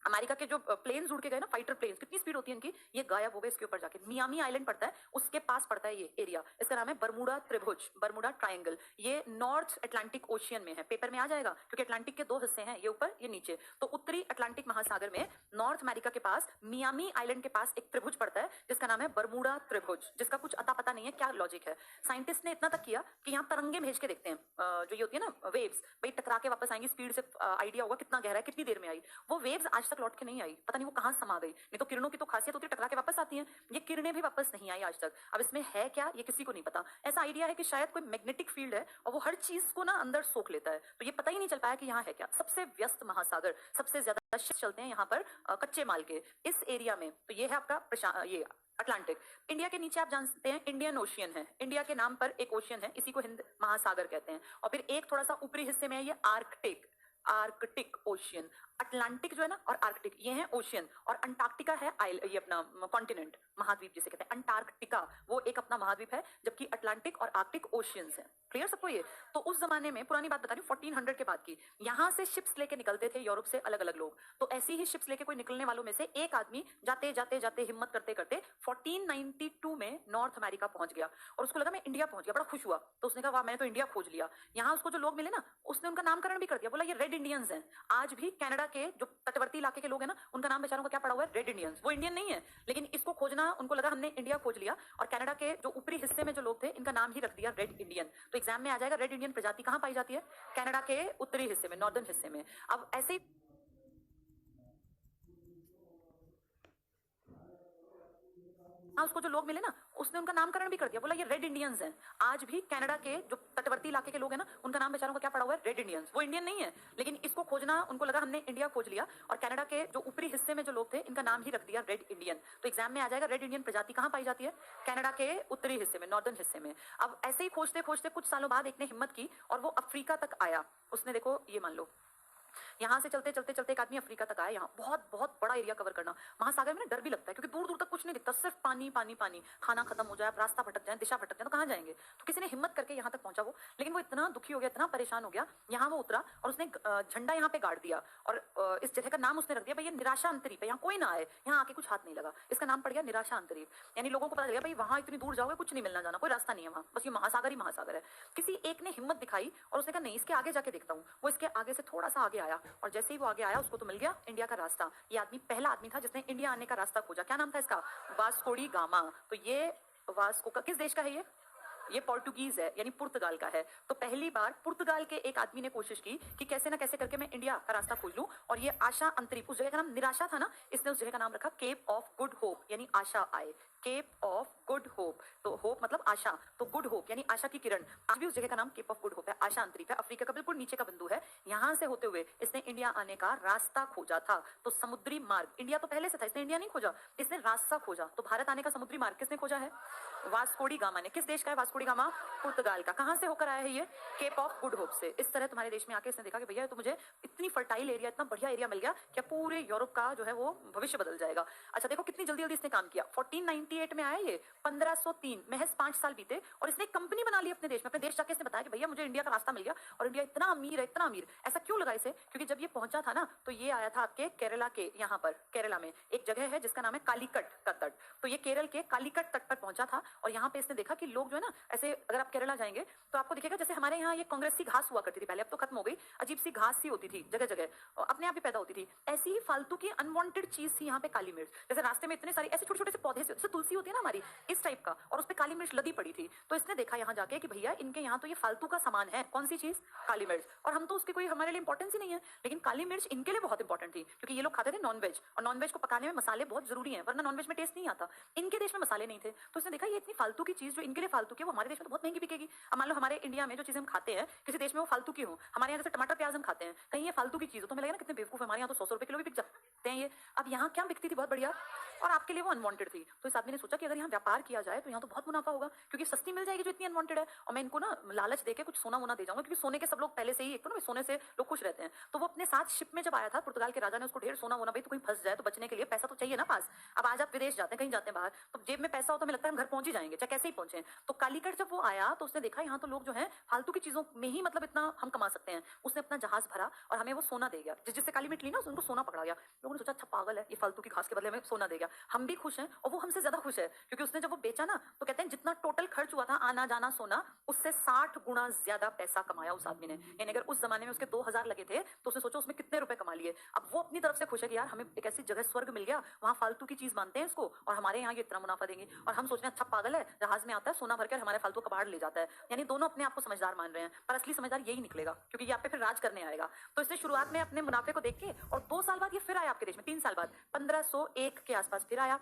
अमेरिका के जो प्लेन्स उड़ के गए ना, फाइटर प्लेन्स, कितनी स्पीड होती है इनकी, ये गायब हो गए इसके ऊपर जाके। मियामी आइलैंड पड़ता है, उसके पास पड़ता है ये एरिया, इसका नाम है बरमूडा त्रिभुज, बरमूडा ट्रायंगल। ये नॉर्थ अटलांटिक ओशियन में है, पेपर में आ जाएगा क्योंकि अटलांटिक के दो हिस्से हैं, ये ऊपर ये नीचे। तो उत्तरी अटलांटिक महासागर में नॉर्थ अमेरिका के पास मियामी आइलैंड के पास एक त्रिभुज पड़ता है जिसका नाम है बरमूडा त्रिभुज, जिसका कुछ अता पता नहीं है क्या लॉजिक है। साइंटिस्ट ने इतना तक किया कि यहाँ तरंगे भेज के देखते हैं, जो ये होती है ना वेव्स, भाई टकरा के वापस आएंगी, स्पीड से आइडिया होगा कितना गहरा है, कितनी देर में आई। वो वेव्स आज तक लौट के नहीं आई, पता नहीं वो कहां समा गई। नहीं तो किरणों की तो खासियत होती है टकरा के वापस आती हैं, ये किरणें भी वापस नहीं आई आज तक। अब इसमें है क्या ये किसी को नहीं पता, ऐसा आइडिया है कि शायद कोई मैग्नेटिक फील्ड है और वो हर चीज को ना अंदर सोख लेता है, तो ये पता ही नहीं चल पाया कि यहाँ है क्या। सबसे व्यस्त महासागर, सबसे ज्यादा शिप चलते हैं यहाँ पर कच्चे माल के इस एरिया में। तो ये है आपका ये अटलांटिक। इंडिया के नीचे आप जानते हैं इंडियन ओशियन है, इंडिया के नाम पर एक ओशियन है, इसी को हिंद महासागर कहते हैं। और फिर एक थोड़ा सा ऊपरी हिस्से में है ये आर्कटिक ओशियन। अटलांटिक जो है ना और आर्कटिक ये है ओशियन, और अंटार्कटिका है ये अपना कॉन्टिनेंट, महाद्वीप जिसे कहते हैं। अंटार्कटिका वो एक अपना महाद्वीप है, जबकि अटलांटिक और आर्कटिक ओशियंस है। क्लियर सबको ये? तो उस जमाने में, पुरानी बात बता रही हूँ 1400 के बाद की, यहाँ से शिप्स लेके निकलते थे यूरोप से अलग अलग लोग। तो ऐसी ही शिप्स लेके कोई निकलने वालों में से एक आदमी जाते जाते जाते हिम्मत करते करते 1492 में नॉर्थ अमेरिका पहुंच गया, और उसको लगा मैं इंडिया पहुंच गया, बड़ा खुश हुआ। तो उसने कहा वाह मैंने तो इंडिया खोज लिया। यहाँ उसको जो लोग मिले ना, उसने उनका नामकरण भी कर दिया, बोला ये रेड इंडियंस हैं। आज भी कनाडा के जो तटवर्ती इलाके के लोग हैं ना, उनका नाम बेचारों का क्या पड़ा हुआ है, रेड इंडियंस। वो इंडियन नहीं है, लेकिन इसको खोजना उनको लगा हमने इंडिया खोज लिया, और कनाडा के जो ऊपरी हिस्से में जो लोग थे इनका नाम ही रख दिया रेड इंडियन। तो एग्जाम में आ जाएगा रेड इंडियन प्रजाति कहां पाई जाती है, कनाडा के उत्तरी हिस्से में, नॉर्दर्न हिस्से में। अब ऐसे हाँ, उसको जो लोग मिले ना, उसने उनका नामकरण भी कर दिया, बोला ये रेड इंडियंस हैं। आज भी कनाडा के जो तटवर्ती इलाके के लोग हैं ना, उनका नाम बेचारों का क्या पड़ा हुआ है, रेड इंडियंस। वो इंडियन नहीं है, लेकिन इसको खोजना उनको लगा हमने इंडिया खोज लिया, और कनाडा के जो ऊपरी हिस्से में जो लोग थे इनका नाम ही रख दिया रेड इंडियन। तो एग्जाम में आ जाएगा रेड इंडियन प्रजाति कहां पाई जाती है, कनाडा के उत्तरी हिस्से में, नॉर्दर्न हिस्से में। अब ऐसे ही खोजते खोजते कुछ सालों बाद एक ने हिम्मत की और वो अफ्रीका तक आया। उसने देखो ये मान लो यहाँ से चलते चलते चलते एक आदमी अफ्रीका तक आया। यहाँ बहुत बहुत बड़ा एरिया कवर करना, महासागर में ना डर भी लगता है क्योंकि दूर दूर तक कुछ नहीं दिखता, सिर्फ पानी पानी पानी। खाना खत्म हो जाए, आप रास्ता भटक जाए, दिशा भटक जाए तो कहाँ जाएंगे। तो किसी ने हिम्मत करके यहाँ तक पहुंचा वो, लेकिन वो इतना दुखी हो गया, इतना परेशान हो गया, यहाँ वो उतरा और उसने झंडा यहाँ पे गाड़ दिया, और इस जगह का नाम उसने रख दिया भाई ये निराशा अंतरीप है, यहाँ कोई ना आए, यहाँ आके कुछ हाथ नहीं लगा। इसका नाम पड़ गया निराशा अंतरीप। यानी लोगों को पता लगा भाई वहां इतनी दूर जाओगे कुछ नहीं मिलना जाना, कोई रास्ता नहीं है वहां, बस ये महासागर ही महासागर है। किसी एक ने हिम्मत दिखाई और उसने कहा नहीं इसके आगे जाके देखता हूँ। वो इसके आगे से थोड़ा सा आगे आया, और जैसे ही वो आगे आया उसको तो मिल गया इंडिया का रास्ता। ये आदमी पहला आदमी था जिसने इंडिया आने का रास्ता खोजा। क्या नाम था इसका, वास्को डी गामा। तो ये वास्को का किस देश का है ये पोर्टुगीज है, यानी पुर्तगाल का है। तो पहली बार पुर्तगाल के एक आदमी ने कोशिश की कि कैसे ना कैसे करके मैं इंडिया का रास्ता खोज लूं, और ये आशा अंतरीप, उस जगह का नाम निराशा था ना, इसने उस जगह का नाम रखा केप ऑफ गुड होप, यानी आशा आए, केप ऑफ गुड होप। तो होप मतलब आशा, तो गुड होप यानी आशा की किरण। आज भी उस जगह का नाम केप ऑफ गुड होप है, आशा अंतरीप है, अफ्रीका का बिल्कुल नीचे का बिंदु है। यहां से होते हुए इसने इंडिया आने का रास्ता खोजा था। तो समुद्री मार्ग, इंडिया तो पहले से था, इसने इंडिया नहीं खोजा, इसने रास्ता खोजा। तो भारत आने का समुद्री मार्ग किसने खोजा है, वास्को डी गामा ने। किस देश का है वास्को डी गामा, पुर्तगाल का। कहां से होकर आया है ये, केप ऑफ गुड होप से। इस तरह तुम्हारे देश में आके इसने देखा कि भैया तो मुझे इतनी फर्टाइल एरिया, इतना बढ़िया एरिया मिल गया, क्या पूरे यूरोप का जो है वो भविष्य बदल जाएगा। अच्छा देखो कितनी जल्दी जल्दी इसने काम किया। 1498 में आया ये, 1503, महज 5 साल बीते और इसने कंपनी बना ली अपने देश में। अपने देश जाके इसने बताया कि भैया मुझे इंडिया का रास्ता मिल गया, और इंडिया इतना अमीर है, इतना अमीर। ऐसा क्यों लगा इसे, क्योंकि जब ये पहुंचा था ना तो ये आया था आपके केरला के, यहाँ पर केरला में एक जगह है जिसका नाम है कालीकट का तट। तो ये केरल के कालीकट तट पर पहुंचा था, और यहाँ पे इसने देखा कि लोग जो है ना, ऐसे अगर आप केरला जाएंगे तो आपको दिखेगा जैसे हमारे यहाँ ये कांग्रेस की घास हुआ करती थी पहले, अब तो खत्म हो गई, अजीब सी घास सी होती थी जगह जगह, अपने आप ही पैदा होती थी। ऐसी ही फालतू की अनवांटेड चीज थी यहाँ पे काली मिर्च। जैसे रास्ते में इतने सारे ऐसे छोटे छोटे से पौधे से तुलसी होती है ना हमारी, इस टाइप का, और उस पर काली मिर्च लदी पड़ी थी। तो इसने देखा यहाँ जाके जाके कि भैया इनके यहाँ तो ये फालतू का सामान है, कौन सी चीज, काली मिर्च, और हम तो उसकी कोई हमारे लिए इंपॉर्टेंस ही नहीं है, लेकिन काली मिर्च इनके लिए बहुत इंपॉर्टेंट थी क्योंकि ये लोग खाते थे नॉनवेज, और नॉनवेज को पकाने में मसाले बहुत जरूरी है, वरना नॉनवेज में टेस्ट नहीं आता। इनके देश में मसाले नहीं थे, तो उसने देखा ये इतनी फालतू की चीज जो इनके लिए फालतू की, वो हमारे देश में तो बहुत महंगी बिकेगी। अब मान लो हमारे इंडिया में जो चीजें हम खाते हैं किसी देश में वो फालतू की हो, हमारे यहाँ जैसे टमाटर प्याज हम खाते हैं, कहीं ये फालतू की चीज हो तो हमें लगेगा ना कितने बेवकूफ, हमारे यहाँ तो 100 रुपए किलो भी बिक जाते हैं ये। अब यहाँ क्या बिकती थी, बहुत बढ़िया, और आपके लिए वो अनवांटेड थी। तो इस आदमी ने सोचा कि अगर यहाँ व्यापार किया जाए तो यहाँ तो बहुत मुनाफा होगा, क्योंकि सस्ती मिल जाएगी जो इतनी अनवांटेड है, और मैं इनको ना लालच देके कुछ सोना वोना दे जाऊंगा, क्योंकि सोने के सब लोग पहले से ही, एक तो ना सोने से लोग खुश रहते हैं। तो वो अपने साथ शिप में जब आया था, पुर्तगाल के राजा ने उसको ढेर सोना वोना, भाई तो कहीं फंस जाए तो बचने के लिए पैसा तो चाहिए ना पास। अब आज आप विदेश जाते हैं, कहीं जाते हैं बाहर, तो जेब में पैसा हो तो हमें लगता है हम घर पहुंच ही जाएंगे, चाहे कैसे ही पहुंचे। तो कालीकट जब वो आया तो उसने देखा यहाँ तो लोग जो है फालतू की चीजों में ही मतलब इतना हम कमा सकते हैं। उसने अपना जहाज भरा और हमें वो सोना दे गया, जिससे काली मिर्च ली ना उनको सोना पकड़ा गया। लोगों ने सोचा अच्छा पागल है ये, फालतू की घास के बदले में सोना दे गया, हम भी खुश हैं और वो हमसे ज्यादा खुश है, क्योंकि उसने जब वो बेचा ना तो कहते हैं जितना टोटल खर्च हुआ था आना जाना सोना, उससे 60 गुना ज्यादा पैसा कमाया उस आदमी ने। यानी अगर उस जमाने में उसके 2000 लगे थे तो उसने सोचा उसमें कितने रुपए कमा लिए। अब वो अपनी तरफ से खुश है कि यार हमें एक ऐसी जगह स्वर्ग मिल गया, वहां फालतू की चीज मानते हैं इसको, और हमारे यहाँ ये इतना मुनाफा देंगे, और हम सोच रहे हैं अच्छा पागल है, जहाज में आता है सोना भरकर हमारे फालतू कबाड़ ले जाता है। यानी दोनों अपने आप को समझदार मान रहे हैं, पर असली समझदार यही निकलेगा, क्योंकि ये आप पे फिर राज करने आएगा। तो इसने शुरुआत में अपने मुनाफे को देख के, और 2 साल बाद ये फिर आया आपके देश में, 3 साल बाद 1501 के आसपास फिर आया,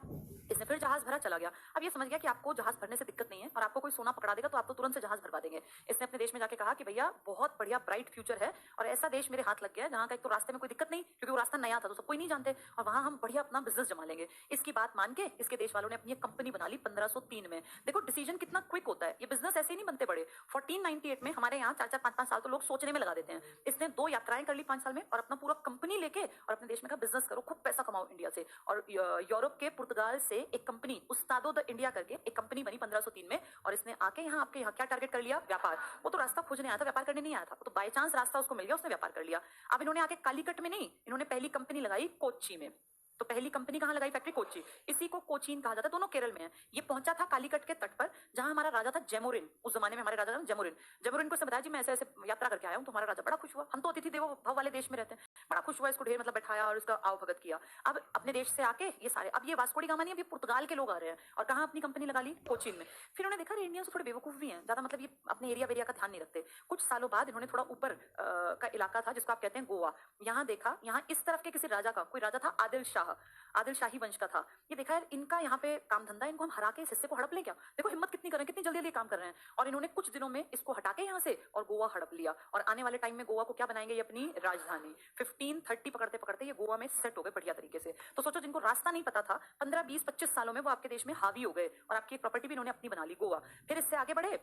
इसने फिर जहाज भरा चला गया। अब ये समझ गया कि आपको जहाज भरने से दिक्कत नहीं है, और आपको कोई सोना पकड़ा देगा तो आप तो तुरंत से जहाज भरवा देंगे। इसने अपने देश में जाके कहा कि भैया बहुत बढ़िया ब्राइट फ्यूचर है, और ऐसा देश मेरे हाथ लग गया है जहां का एक तो रास्ते में कोई दिक्कत नहीं, क्योंकि वो रास्ता नया था तो सब कोई नहीं जानते, और वहां हम बढ़िया अपना बिजनेस जमा लेंगे। इसकी बात मान के इसके देश वालों ने अपनी एक कंपनी बना ली 1503 में। देखो डिसीजन कितना क्विक होता है, ये बिजनेस ऐसे ही नहीं बनते बड़े। 1498 में हमारे यहाँ 4-4 5-5 साल तो लोग सोचने में लगा देते हैं, इसने 2 यात्राएं कर ली 5 साल में, और अपना पूरा कंपनी लेके और अपने देश में का बिजनेस करो, खूब पैसा कमाओ इंडिया से। और यूरोप के पुर्तगाल से एक कंपनी उस्तादो द इंडिया करके एक कंपनी बनी 1503 में, और इसने आके यहाँ आपके यहाँ क्या टारगेट कर लिया, व्यापार। वो तो रास्ता खोजने आया था, व्यापार करने नहीं आया था, वो तो बाय चांस रास्ता उसको मिल गया, उसने व्यापार कर लिया। अब इन्होंने आके कालीकट में नहीं, इन्होंने पहली कंपनी लगाई कोच्चि में। तो पहली कंपनी कहां लगाई, फैक्ट्री कोच्चि, इसी को कोचीन कहा जाता है, दोनों केरल में है। ये पहुंचा था कालीकट के तट पर, जहां हमारा राजा था जैमोरिन। उस जमाने में हमारे राजा था जैमोरिन। जैमोरिन को इसने बताया जी मैं ऐसे ऐसे यात्रा करके आया हूं, तो हमारा राजा बड़ा खुश हुआ, हम तो अतिथि देवो भव वाले देश में रहते हैं, बड़ा खुश हुआ, इसको ढेर मतलब बैठाया और इसका आओ भगत किया। अब अपने देश से आके ये सारे, अब ये वास्को डी गामा नहीं, अब ये पुर्तगाल के लोग आ रहे हैं, और कहां अपनी कंपनी लगा ली, कोचीन में। फिर उन्होंने देखा इंडियंस थोड़े बेवकूफ भी हैं, ज्यादा मतलब ये अपने एरिया वेरिया का ध्यान नहीं रखते। कुछ सालों बाद इन्होंने थोड़ा ऊपर का इलाका था जिसको आप कहते हैं गोवा, यहाँ देखा, यहाँ इस तरफ के किसी राजा का, कोई राजा था आदिल शाह, आदिल शाही वंश का था। ये देखा यार इनका यहाँ पे काम धंधा, इनको हम हरा के इस हिस्से को हड़प ले क्या, देखो हिम्मत कितनी कर रहे हैं, कितनी जल्दी जल्दी काम कर रहे हैं। और इन्होंने कुछ दिनों में इसको हटा के यहाँ से और गोवा हड़प लिया, और आने वाले टाइम में गोवा को क्या बनाएंगे, ये अपनी राजधानी। 1530 पकड़ते पकड़ते ये गोवा में सेट हो गए बढ़िया तरीके से। तो सोचो जिनको रास्ता नहीं पता था, 15 20 25 सालों में वो आपके देश में हावी हो गए, और आपकी एक प्रॉपर्टी भी इन्होंने अपनी बना ली, गोवा। फिर इससे आगे बढ़े,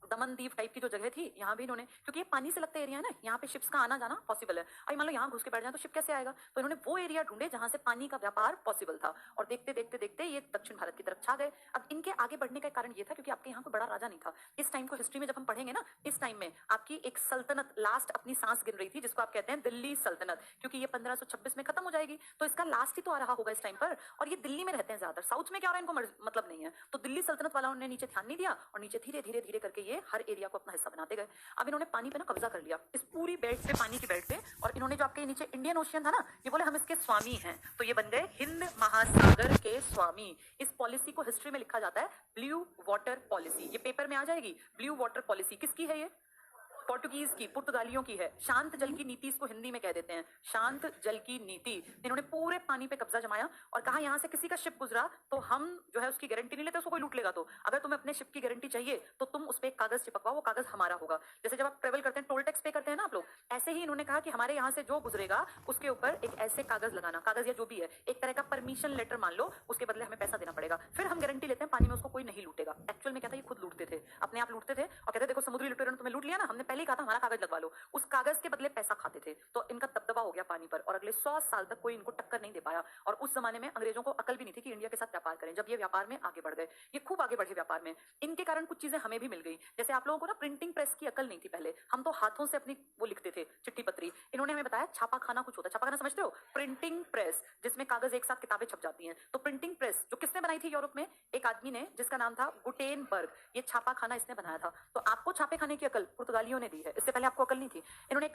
दमन दीव टाइप की जो जगह थी, यहाँ भी इन्होंने, क्योंकि ये पानी से लगता एरिया है ना, यहाँ पे शिप्स का आना जाना पॉसिबल है। अभी मान लो यहाँ घुस के बैठ जाए तो शिप कैसे आएगा, तो इन्होंने वो एरिया ढूंढे जहां से पानी का व्यापार पॉसिबल था, और देखते देखते देखते ये दक्षिण भारत की तरफ छा गए। अब इनके आगे बढ़ने का कारण ये था क्योंकि आपके यहाँ कोई बड़ा राजा नहीं था। इस टाइम को हिस्ट्री में जब हम पढ़ेंगे ना, इस टाइम में आपकी एक सल्तनत लास्ट अपनी सांस गिन रही थी, जिसको आप कहते हैं दिल्ली सल्तनत, क्योंकि ये 1526 में खत्म हो जाएगी, तो इसका लास्ट ही तो आ रहा होगा इस टाइम पर। और ये दिल्ली में रहते हैं ज्यादातर, साउथ में क्या हो रहा है इनको मतलब नहीं है। तो दिल्ली सल्तनत वालों ने नीचे ध्यान नहीं दिया, और नीचे धीरे धीरे धीरे करके ये हर एरिया को अपना हिस्सा बनाते गए। अब इन्होंने पानी पे ना कब्जा कर लिया, इस पूरी बेल्ट पे, पानी की बेल्ट पे, और इन्होंने जो आपके नीचे इंडियन ओशियन था ना, ये बोले हम इसके स्वामी हैं, तो ये बन गए हिंद महासागर के स्वामी। इस पॉलिसी को हिस्ट्री में लिखा जाता है ब्लू वाटर पॉलिसी, ये पेपर में आ जाएगी। ब्लू वाटर पॉलिसी किसकी है, ये पोर्टुगीज की, पुर्तगालियों की है। शांत जल की नीति इसको हिंदी में कह देते हैं, शांत जल की नीति। इन्होंने पूरे पानी पे कब्जा जमाया और कहा यहाँ से किसी का शिप गुजरा तो हम जो है उसकी गारंटी नहीं लेते, उसको कोई लूट लेगा तो अगर तुम्हें अपने शिप की गारंटी चाहिए तो तुम उस पर एक कागज चिपकवाओ, वो कागज हमारा होगा। जैसे जब आप ट्रेवल करते हैं टोल टैक्स पे करते हैं ना आप लोग, ऐसे ही इन्होंने कहा कि हमारे यहाँ से जो गुजरेगा उसके ऊपर एक ऐसे कागज लगाना, कागज या जो भी है एक तरह का परमिशन लेटर मान लो, उसके बदले हमें पैसा देना पड़ेगा, फिर हम गारंटी लेते हैं पानी में उसको कोई नहीं लूटेगा। एक्चुअल में क्या था, ये खुद लूटते थे, अपने आप लूटते थे और कहते देखो समुद्री लुटेरों ने तुम्हें लूट लिया ना, हमने पहले ही कहा था हमारा कागज लगवा लो, उस कागज के बदले पैसा खाते थे। तो इनका दबदबा हो गया पानी पर और अगले 100 साल तक कोई इनको टक्कर नहीं दे पाया। और उस जमाने में अंग्रेजों को अकल भी नहीं थी कि इंडिया के साथ व्यापार करें। जब ये व्यापार में आगे बढ़ गए, ये खूब आगे बढ़े व्यापार में, इनके कारण कुछ चीजें हमें भी मिल गई। जैसे आप लोगों को ना प्रिंटिंग प्रेस की अकल नहीं थी पहले, हम तो हाथों से अपनी वो लिखते थे चिट्ठी पत्री। इन्होंने हमें बताया छापा खाना कुछ होता है, छापा खाना समझते हो, प्रिंटिंग प्रेस जिसमें कागज एक साथ किताबें छप जाती हैं। तो प्रिंटिंग प्रेस जो किसने बनाई थी यूरोप में, एक आदमी ने जिसका नाम था गुटेनबर्ग, ये छापा खाना इसने बनाया था। तो आपको छापे खाने की अकल पुर्तगालियों ने दी है, इससे पहले आपको अकल नहीं थी। इन्होंने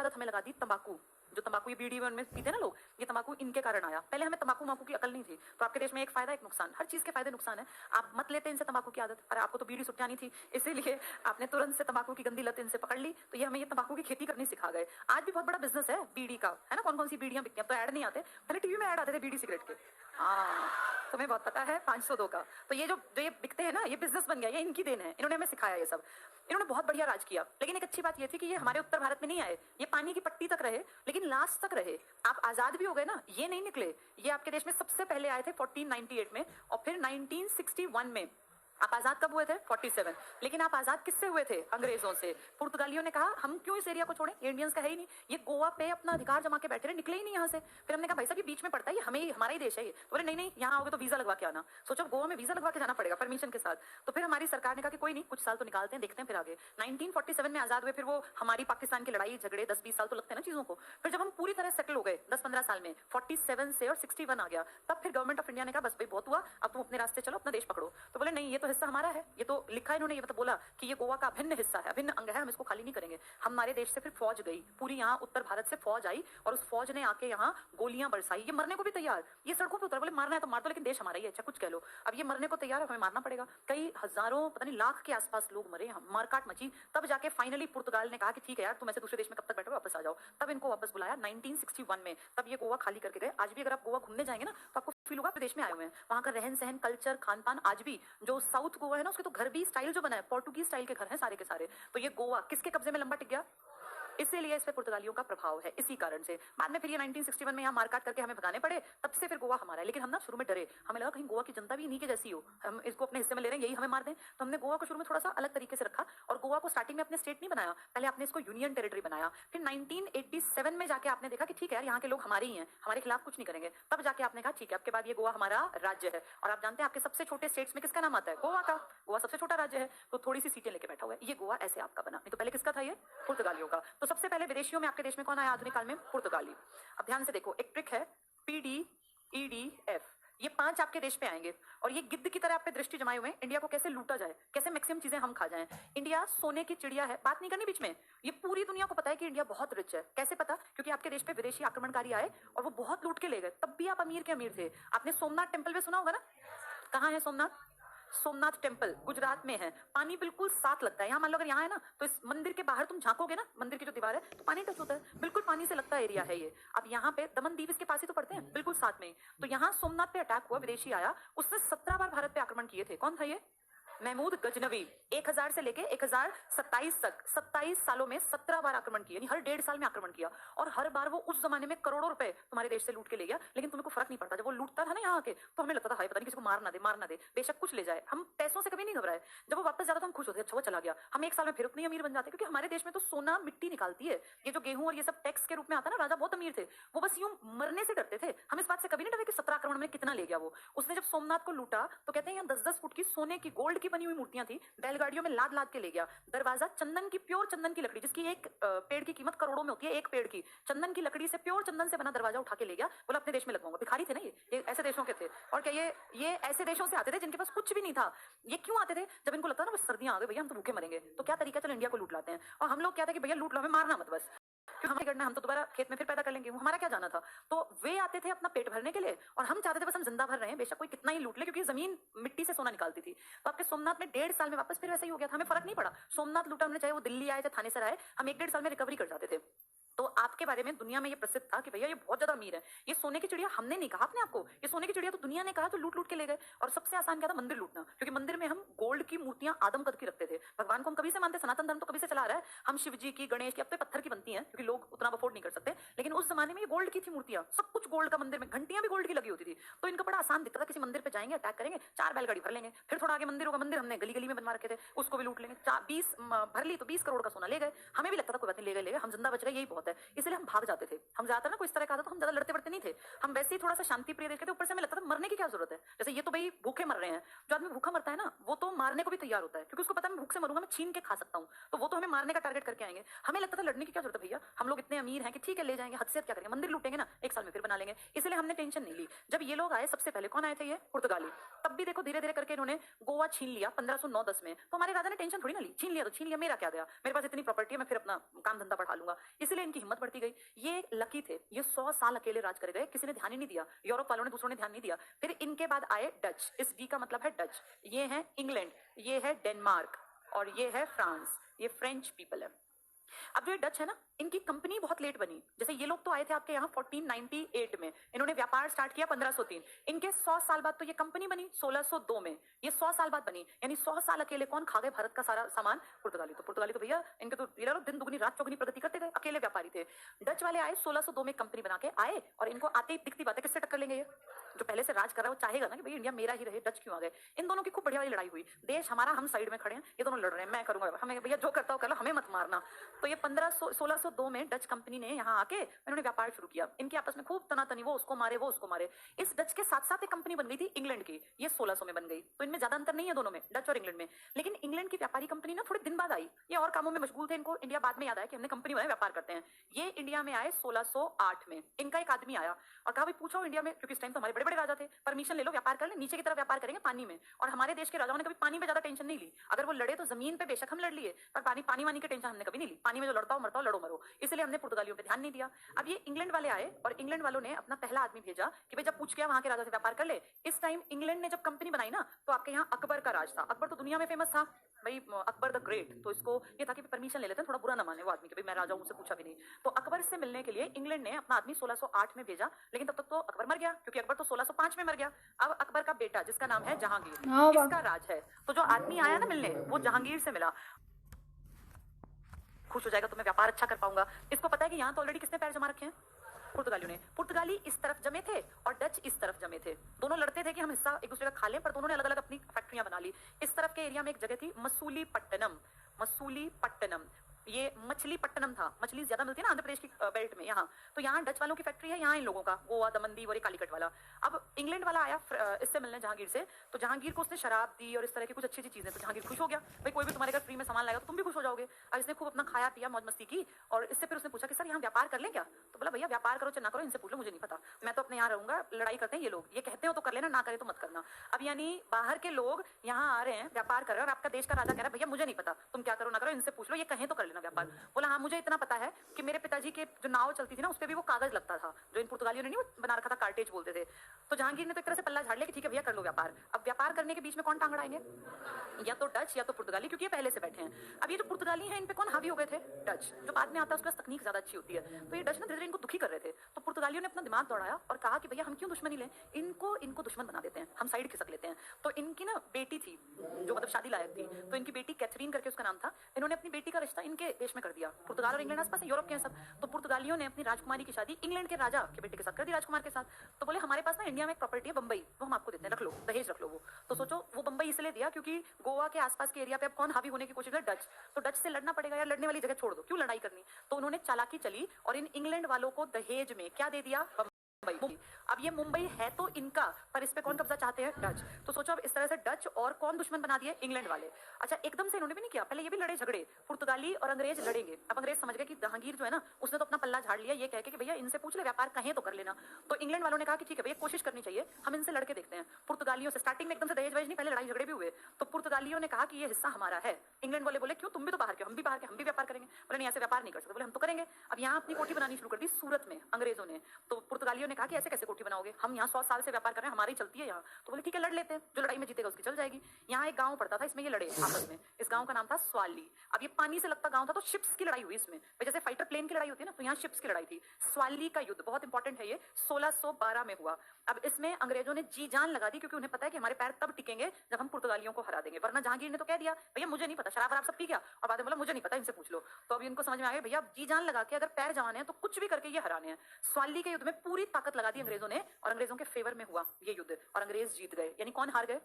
आदत हमें लगा दी तंबाकू, जो तंबाकू ये बीड़ी में पीते ना लोग, ये तंबाकू इनके कारण आया। पहले हमें तंबाकू माकू की अकल नहीं थी। तो आपके देश में एक फायदा एक नुकसान, हर चीज के फायदे नुकसान है। आप मत लेते इनसे तंबाकू की आदत, अरे आपको तो बीड़ी सुट जानी थी, इसीलिए आपने तुरंत से तंबाकू की गंदी लत इनसे पकड़ ली, तो ये हमें ये तंबाकू की खेती करनी सिखा गए। आज भी बहुत बड़ा बिजनेस है बीड़ी का, है ना, कौन कौन सी बीड़ियां बिकती हैं। तो ऐड नहीं आते, पहले टीवी में ऐड आते थे बीड़ी सिगरेट के। हाँ, तुम्हें बहुत पता है 502 का। तो ये जो ये बिकते हैं ना, ये बिजनेस बन गया, ये इनकी देन है, इन्होंने हमें सिखाया ये सब। इन्होंने बहुत बढ़िया राज किया। लेकिन एक अच्छी बात ये थी कि ये हमारे उत्तर भारत में नहीं आए, ये पानी की पट्टी तक रहे, लेकिन लास्ट तक रहे। आप आजाद भी हो गए ना, ये नहीं निकले। ये आपके देश में सबसे पहले आए थे 1498 में, और फिर 1961 में। आप आजाद कब हुए थे? 47। लेकिन आप आजाद किससे हुए थे? अंग्रेजों से। पुर्तगालियों ने कहा हम क्यों इस एरिया को छोड़ें, ये इंडियंस का है ही नहीं, ये गोवा पे अपना अधिकार जमा के बैठे रहे, निकले ही नहीं यहाँ से। फिर हमने कहा भाई साहब ये बीच में पड़ता है, हमें हमारा ही देश है ये। तो बोले नहीं नहीं, यहाँ आओगे तो वीजा लगवा के आना। सोचो गोवा में वीजा लगवा के जाना पड़ेगा परमिशन के साथ। तो फिर हमारी सरकार ने कहा कि कोई नहीं, कुछ साल तो निकालते हैं, देखते हैं फिर आगे। 1947 में आजाद हुए, फिर वो हमारी पाकिस्तान की लड़ाई झगड़े 10-20 साल तो लगते हैं ना चीजों को। फिर जब हम पूरी तरह सेटल हो गए 10-15 साल में, 47 से और 61 आ गया, तब फिर गवर्नमेंट ऑफ इंडिया ने कहा बस भाई बहुत हुआ, अब तुम अपने रास्ते चलो, अपना देश पकड़ो। तो बोले नहीं, ये तो हिस्सा हमारा है, ये तो लिखा है इन्होंने, ये मतलब बोला कि ये गोवा का अभिन्न हिस्सा है, अभिन्न अंग है, हम इसको खाली नहीं करेंगे। हमारे देश से फिर फौज गई, पूरी यहाँ उत्तर भारत से फौज आई, और उस फौज ने आके यहाँ गोलियां बरसाई। ये मरने को भी तैयार, ये सड़कों पे उतर, बोले मारना है तो मार दो, लेकिन देश हमारा ही है, अच्छा कुछ कह लो। अब ये मरने को तैयार है, हमें मारना पड़ेगा। कई हजारों, पता नहीं लाख के आसपास लोग मरे, मारकाट मची। तब जाके फाइनली पुर्तगाल ने कहा कि ठीक है यार, तुम ऐसे दूसरे देश में कब तक बैठो, वापस आ जाओ। तब इनको वापस बुलाया 1961 में, तब ये गोवा खाली करके गए। आज भी अगर आप गोवा घूमने जाएंगे ना, तो आपको फील होगा प्रदेश में आए हुए हैं। वहां का रहन सहन, कल्चर, खान पान, आज भी जो साउथ गोवा है ना, उसके तो घर भी स्टाइल जो बना है, पोर्टुगीज स्टाइल के घर हैं सारे के सारे। तो ये गोवा किसके कब्जे में लंबा टिक गया? इसीलिए इस पे पुर्तगालियों का प्रभाव है, इसी कारण से। बाद में फिर ये 1961 में यहाँ मारकाट करके हमें भगाने पड़े, तब से फिर गोवा हमारा है। लेकिन हम ना शुरू में डरे, हमें लगा कहीं गोवा की जनता भी इन्हीं के जैसी हो, हम इसको अपने हिस्से में ले रहे हैं, यही हमें मार दें। तो हमने गोवा को शुरू में थोड़ा सा अलग तरीके से रखा, और गोवा को स्टार्टिंग में अपने स्टेट नहीं बनाया, पहले आपने इसको यूनियन टेरिटरी बनाया। फिर 1987 में जाके आपने देखा कि ठीक है यार, यहाँ के लोग हमारे ही हैं, हमारे खिलाफ कुछ नहीं करेंगे। तब जाके आपने कहा ठीक है, आपके बाद ये गोवा हमारा राज्य है। और आप जानते हैं आपके सबसे छोटे स्टेट्स में किसका नाम आता है? गोवा का। गोवा सबसे छोटा राज्य है, तो थोड़ी सी सीटें लेके बैठा हुआ है। ये गोवा ऐसे आपका बना, नहीं तो पहले किसका था? ये पुर्तगालियों का। तो सबसे पहले विदेशियों में आपके देश में कौन आया आधुनिक काल में? पुर्तगाली। अब ध्यान से देखो, एक ट्रिक है, PDEDF, ये 5 आपके देश पे आएंगे, और ये गिद्ध की तरह आप पे दृष्टि जमाए हुए हैं, इंडिया को कैसे लूटा जाए, कैसे मैक्सिमम चीजें हम खा जाएं। इंडिया सोने की चिड़िया है, बात नहीं करनी बीच में। ये पूरी दुनिया को पता है कि इंडिया बहुत रिच है। कैसे पता? क्योंकि आपके देश पे विदेशी आक्रमणकारी आए और वो बहुत लूट के ले गए, तब भी आप अमीर के अमीर थे। आपने सोमनाथ टेम्पल पे सुना होगा ना, कहाँ है सोमनाथ? सोमनाथ टेम्पल गुजरात में है। पानी बिल्कुल साथ लगता है। यहाँ मान लो अगर यहाँ है ना, तो इस मंदिर के बाहर तुम झांकोगे ना, मंदिर की जो दीवार है, तो पानी टच होता है, बिल्कुल पानी से लगता एरिया है ये। अब यहाँ पे दमन दीव इसके पास ही तो पड़ते हैं, बिल्कुल साथ में ही। तो यहाँ सोमनाथ पे अटैक हुआ, विदेशी आया, उसने 17 बार भारत पे आक्रमण किए थे। कौन था ये? महमूद गजनवी। 1000 से लेके 1027 तक 27 सालों में 17 बार आक्रमण किया, यानी हर 1.5 साल में आक्रमण किया। और हर बार वो उस जमाने में करोड़ों रुपए तुम्हारे देश से लूट के ले गया, लेकिन तुम्हें को फर्क नहीं पड़ता। जब वो लूटता था ना यहाँ के, तो हमें लगता था हाय पता नहीं किसी को मार ना दे, बेशक कुछ ले जाए, हम पैसों से कभी नहीं घबराए। जब वो वापस जाता तो हम खुश होते, अच्छा वो चला गया, हम 1 साल में फिर उतनी अमीर बन जाते। क्योंकि हमारे देश में तो सोना मिट्टी निकालती है, ये जो गेहूं और ये सब टैक्स के रूप में आता है ना, राजा बहुत अमीर थे, वो बस यूं मरने से डरते थे। हम इस बात से कभी नहीं डरे कि 17 आक्रमण में कितना ले गया वो। उसने जब सोमनाथ को लूटा, तो कहते हैं यहाँ 10-10 फुट की सोने की, गोल्ड की बनी हुई मूर्तियां थी, बैलगाड़ियों में लाद लाद के ले गया। दरवाजा चंदन की, प्योर चंदन की लकड़ी, जिसकी एक पेड़ की कीमत करोड़ों में होती है, एक पेड़ की चंदन की लकड़ी से, प्योर चंदन से बना दरवाजा उठा के ले गया। बोला अपने देश में लगवाऊंगा। भिखारी थे ना ये ऐसे देशों के थे। और क्या ये ऐसे देशों से आते थे जिनके पास कुछ भी नहीं था। ये क्यों आते थे? जब इनको लगता था ना बस सर्दियां आ गई भैया, हम तो भूखे मरेंगे, तो क्या तरीका, चलो इंडिया को लूट लाते हैं। और हम लोग क्या था कि भैया लूट लो, हमें मारना मत बस, क्यों हमें करना, हम तो दोबारा खेत में फिर पैदा कर लेंगे, हमारा क्या जाना था। तो वे आते थे अपना पेट भरने के लिए, और हम चाहते थे बस हम जिंदा भर रहे हैं, बेशक कोई कितना ही लूट ले, क्योंकि जमीन मिट्टी से सोना निकालती थी। तो आपके सोमनाथ में 1.5 साल में वापस फिर वैसा ही हो गया था। हमें फर्क नहीं पड़ा, सोमनाथ लूटा हमने, चाहे वो दिल्ली आए चाहे थानेसर आए, हम 1-1.5 साल में रिकवरी कर जाते थे। तो आपके बारे में दुनिया में ये प्रसिद्ध था कि भैया ये बहुत ज्यादा अमीर है, ये सोने की चिड़िया। हमने नहीं कहा अपने आपको, ये सोने की चिड़िया तो दुनिया ने कहा, तो लूट लूट के ले गए। और सबसे आसान क्या था? मंदिर लूटना, क्योंकि मंदिर में हम गोल्ड की मूर्तियां आदम कद की रखते थे। भगवान को हम कभी से मानते, सनातन धर्म तो कभी से चला रहा है। हम शिव जी की, गणेश की, अब तो पत्थर की बनती हैं क्योंकि लोग उतना अफोर्ड नहीं कर सकते, लेकिन उस जमाने में ये गोल्ड की थी मूर्तियां, सब कुछ गोल्ड का। मंदिर में घंटियां भी गोल्ड की लगी होती थी। तो इनको बड़ा आसान दिखता था, किसी मंदिर पे जाएंगे, अटैक करेंगे, 4 बैलगाड़ी भर लेंगे, फिर थोड़ा आगे मंदिर होगा, मंदिर हमने गली गली में बनवा रखे थे, उसको भी लूट लेंगे। 20 भर ली तो 20 करोड़ का सोना ले गए। हमें भी लगता था कोई बात नहीं, ले गए, हम जिंदा बच गए, यही बहुत है। इस इसलिए हम भाग जाते थे। हम ज्यादातर ना कोई इस तरह का था तो हम ज्यादा लड़ते पड़ते नहीं थे, हम वैसे ही थोड़ा सा शांति प्रिय देश के थे। ऊपर से हमें लगता था मरने की क्या जरूरत है, जैसे ये तो भाई भूखे मर रहे हैं। जो आदमी भूखा मरता है ना वो तो मारने को भी तैयार होता है, क्योंकि उसको पता है मैं भूख से मरूंगा, मैं छीन के खा सकता हूँ, तो वो तो हमें मारने का टारगेट करके आएंगे। हमें लगता था लड़ने की क्या जरूरत है भैया, हम लोग इतने अमीर हैं कि ठीक है ले जाएंगे, हद से क्या करेंगे, मंदिर लूटेंगे ना, एक साल में फिर बना लेंगे, इसलिए हमने टेंशन नहीं ली। जब ये लोग आए सबसे पहले कौन आए थे, ये पुर्तगाली। तब भी देखो धीरे धीरे करके इन्होंने गोवा छीन लिया 1509-10 में। तो हमारे राजा ने टेंशन थोड़ी ना ली, छीन लिया तो छीन लिया, मेरा क्या गया, मेरे पास इतनी प्रॉपर्टी है, मैं फिर अपना काम धंधा बढ़ा लूंगा। इसलिए इनकी हिम्मत बढ़ती गई। ये लकी थे, ये 100 साल अकेले राज कर गए, किसी ने ध्यान ही नहीं दिया, यूरोप वालों ने दूसरों ने ध्यान नहीं दिया। फिर इनके बाद आए डच, इस डी का मतलब है डच। ये है इंग्लैंड, ये है डेनमार्क और ये है फ्रांस, ये फ्रेंच पीपल है। अब जो ये डच है ना, इनकी कंपनी बहुत लेट बनी। जैसे ये लोग तो आए थे आपके यहाँ 1498 में, इन्होंने व्यापार स्टार्ट किया 1503। इनके 100 साल बाद तो ये कंपनी बनी 1602 में, ये 100 साल बाद बनी। यानी 100 साल अकेले कौन खा गए भारत का सारा सामान, पुर्तगाली। तो पुर्तगाली तो भैया इनके तो ये लोग दिन दुगनी रात चौगनी प्रगति करते गए, अकेले व्यापारी थे। डच वाले आए 1602 में, कंपनी बना के आए, और इनको आते ही दिखती बात है किससे टक्कर लेंगे। ये जो पहले से राज कर रहा है वो चाहेगा ना कि भाई इंडिया मेरा ही रहे, डच क्यों आ गए। इन दोनों की खूब बढ़िया वाली लड़ाई हुई, देश हमारा, हम साइड में खड़े हैं, ये दोनों लड़ रहे हैं, मैं करूंगा, हमें भैया जो करता हो कर लो, हमें मत मारना। तो ये 1602 में डच कंपनी ने यहाँ आके इन्होंने व्यापार शुरू किया। इनके आपस में खूब तनातनी, वो उसको मारे वो उसको मारे। इस डच के साथ साथ एक कंपनी बन गई थी इंग्लैंड की, ये 1600 में बन गई। तो इनमें ज्यादा अंतर नहीं है दोनों में, डच और इंग्लैंड में। लेकिन इंग्लैंड की व्यापारी कंपनी ना थोड़े दिन बाद आई, ये और कामों में मशगूल थे, इनको इंडिया बाद में याद आया कि हमने कंपनी बनाई, व्यापार करते हैं। ये इंडिया में आए 1608 में। इनका एक आदमी आया और कहा भाई पूछो इंडिया में, क्योंकि इस टाइम तो हमारे बड़े बड़े राजा थे, परमिशन ले लो व्यापार कर ले, नीचे की तरफ व्यापार करेंगे पानी में। और हमारे देश के राजाओं ने कभी पानी में ज्यादा टेंशन नहीं ली, अगर वो लड़े तो जमीन पे बेशक हम लड़ लिए, पर पानी वानी की टेंशन हमने कभी नहीं ली। पानी में जो लड़ता हो मरता हो, लड़ो मरो, इसलिए हमने पुर्तगालियों पे ध्यान नहीं दिया। अब ये इंग्लैंड वाले आए और इंग्लैंड वालों ने अपना पहला आदमी भेजा कि भाई जब पूछ के वहां के राजा से व्यापार कर ले। इस टाइम इंग्लैंड ने जब कंपनी बनाई ना, तो आपके यहाँ अकबर का राज था। अकबर तो दुनिया में फेमस था भाई, अकबर द ग्रेट। तो इसको ये था कि परमिशन ले लेते हैं, थोड़ा बुरा ना माने वो आदमी कि भाई मैं राजा हूं, मुझसे पूछा भी नहीं। तो अकबर से मिलने के लिए इंग्लैंड ने अपना आदमी 1608 में भेजा, लेकिन तब तक तो अकबर मर गया, क्योंकि अकबर तो 1605 में मर गया। अब अकबर का बेटा जिसका नाम है जहांगीर, इसका राज है। तो जो आदमी आया ना मिलने, वो जहांगीर से मिला, खुश हो जाएगा तो मैं व्यापार अच्छा कर पाऊंगा। इसको पता है कि यहाँ तो ऑलरेडी किसने पैर जमा रखे हैं, पुर्तगालियों ने। पुर्तगाली इस तरफ जमे थे और डच इस तरफ जमे थे। दोनों लड़ते थे कि हम हिस्सा एक दूसरे का खा लें, पर दोनों ने अलग अलग अपनी फैक्ट्रियां बना ली। इस तरफ के एरिया में एक जगह थी मसूलीपट्टनम, मसूलीपट्टनम, ये मछलीपट्टनम था। मछली ज्यादा मिलती है ना आंध्र प्रदेश की बेल्ट में यहाँ, तो यहाँ डच वालों की फैक्ट्री है, यहाँ इन लोगों का, गोवा दमनदीव और ये कालीकट वाला। अब इंग्लैंड वाला आया इससे मिलने जहांगीर से, तो जहांगीर को उसने शराब दी और इस तरह की कुछ अच्छी अच्छी चीजें। तो जहांगीर खुश हो गया, भाई कोई भी तुम्हारे घर फ्री में सामान लाएगा तो तुम भी खुश हो जाओगे। अब इसने खूब अपना खाया पिया मौज मस्ती की, और इससे फिर उसने पूछा कि सर यहाँ व्यापार कर लें क्या। तो बोला भैया व्यापार करो चाहे ना करो, इनसे पूछ लो, मुझे नहीं पता, मैं तो अपने यहाँ रहूंगा, लड़ाई करते हैं ये लोग, ये कहते हो तो कर लेना, ना करे तो मत करना। अब यानी बाहर के लोग यहाँ आ रहे हैं, व्यापार कर रहे हैं, और आपका देश का राजा कह रहा है भैया मुझे नहीं पता, तुम क्या करो ना करो, इनसे पूछ लो, ये कहें तो कर लेना व्यापार। बोला हाँ मुझे इतना पता है कि मेरे पिताजी के जो नाव चलती थी ना, उस पर भी वो कागज लगता था, जो इन पुर्तगालियों ने नहीं बना रखा था, कार्टेज बोलते थे। तो जहांगीर ने तो एक तरह से पल्ला झाड़ लिया कि ठीक है भैया कर लो व्यापार। अब व्यापार करने के बीच में कौन टांग अड़ाएंगे, या तो डच या तो पुर्तगाली, क्योंकि ये पहले से बैठे हैं। अब ये जो पुर्तगाली हैं इन पे कौन हावी हो गए थे, डच। जो बाद में आता है उसके पास तकनीक ज्यादा अच्छी होती है। तो ये डच ना धीरे धीरे इनको दुखी कर रहे थे, तो पुर्तगालियों ने अपना दिमाग दौड़ाया और कहा कि भैया हम क्यों दुश्मनी लें, इनको दुश्मन बना देते हैं, हम साइड खिसक लेते हैं। तो इनकी ना बेटी थी जो मतलब शादी लायक थी, तो इनकी बेटी कैथरीन करके उसका नाम था। इन्होंने अपनी बेटी का रिश्ता इनके देश में कर दिया। पुर्तगाल और इंग्लैंड आसपास यूरोप के हैं सब, तो पुर्तगालियों ने अपनी राजकुमारी की शादी इंग्लैंड के राजा के बेटे के साथ कर दी, राजकुमार के साथ। तो बोले हमारे पास ना इंडिया में एक प्रॉपर्टी है बंबई, वो हम आपको देते हैं, रख लो, दहेज रख लो वो। तो सोचो वो बंबई इसलिए दिया क्योंकि गोवा के आसपास के एरिया पे अब कौन हावी होने की कोशिश है, डच। तो डच से लड़ना पड़ेगा यार, लड़ने वाली जगह छोड़ दो, क्यों लड़ाई करनी। तो उन्होंने चालाकी चली और इन इंग्लैंड वालों को दहेज में क्या दे दिया, मुंबई। अब ये मुंबई है तो इनका, पर इस पे कौन कब्जा चाहते हैं, डच। तो सोचो अब इस तरह से डच और कौन दुश्मन बना दिए, इंग्लैंड वाले। अच्छा एकदम से इन्होंने भी नहीं किया, पहले ये भी लड़े झगड़े, पुर्तगाली और अंग्रेज लड़ेंगे। अब अंग्रेज समझ गए कि जहांगीर जो है ना, उसने तो अपना पल्ला झाड़ लिया, ये कह के कि भैया इनसे पूछ ले, व्यापार कहें तो कर लेना। तो इंग्लैंड वालों ने कहा कि ठीक है भैया कोशिश करनी चाहिए, हम इनसे लड़के देखते हैं। पुर्तगालियों से स्टार्टिंग में एकदम से दहेज वहेज नहीं, पहले लड़ाई झगड़े भी हुए। तो पुर्तगालियों ने कहा कि ये हिस्सा हमारा है। इंग्लैंड वाले बोले क्यों, तुम भी तो बाहर के, हम भी बाहर के, हम भी व्यापार करेंगे। बोले नहीं ऐसे व्यापार नहीं कर सकते। बोले हम तो करेंगे। अब यहाँ अपनी कोठी बनानी शुरू कर दी सूरत में अंग्रेजों ने। तो पुर्तगालियों ने कहा कि ऐसे कैसे कोठी बनाओगे, हम यहाँ 100 साल से व्यापार कर रहे हैं, हमारी चलती है यहाँ। तो बोले ठीक है लड़ लेते हैं, जो लड़ाई में जीतेगा उसकी चल जाएगी। यहाँ एक गांव पड़ता था, इसमें ये लड़े आपस में। इस गांव का नाम था स्वाली। अब ये पानी से लगता गांव था, तो शिप्स की लड़ाई हुई इसमें, जैसे फाइटर प्लेन की लड़ाई होती है ना, तो यहाँ शिप्स की लड़ाई थी। स्वाली का युद्ध बहुत इंपॉर्टेंट है, ये 1612 में हुआ। अब इसमें अंग्रेजों ने जी जान लगा दी, क्योंकि उन्हें पता है कि हमारे पैर तब टिकेंगे जब हम पुर्तगालियों को हरा देंगे। वरना जहांगीर ने तो कह दिया भैया मुझे नहीं पता, शराब वराब सब पी गया, और बाद में बोला मुझे नहीं पता, इनसे पूछ लो। तो अब इनको समझ में आ गया भैया जी जान लगा के अगर पैर जमाने हैं तो कुछ भी करके ये हराने हैं। स्वाली के युद्ध में पूरी ताकत लगा दी अंग्रेजों ने, और अंग्रेजों के फेवर में हुआ ये युद्ध, और अंग्रेज जीत गए। यानी कौन हार गए,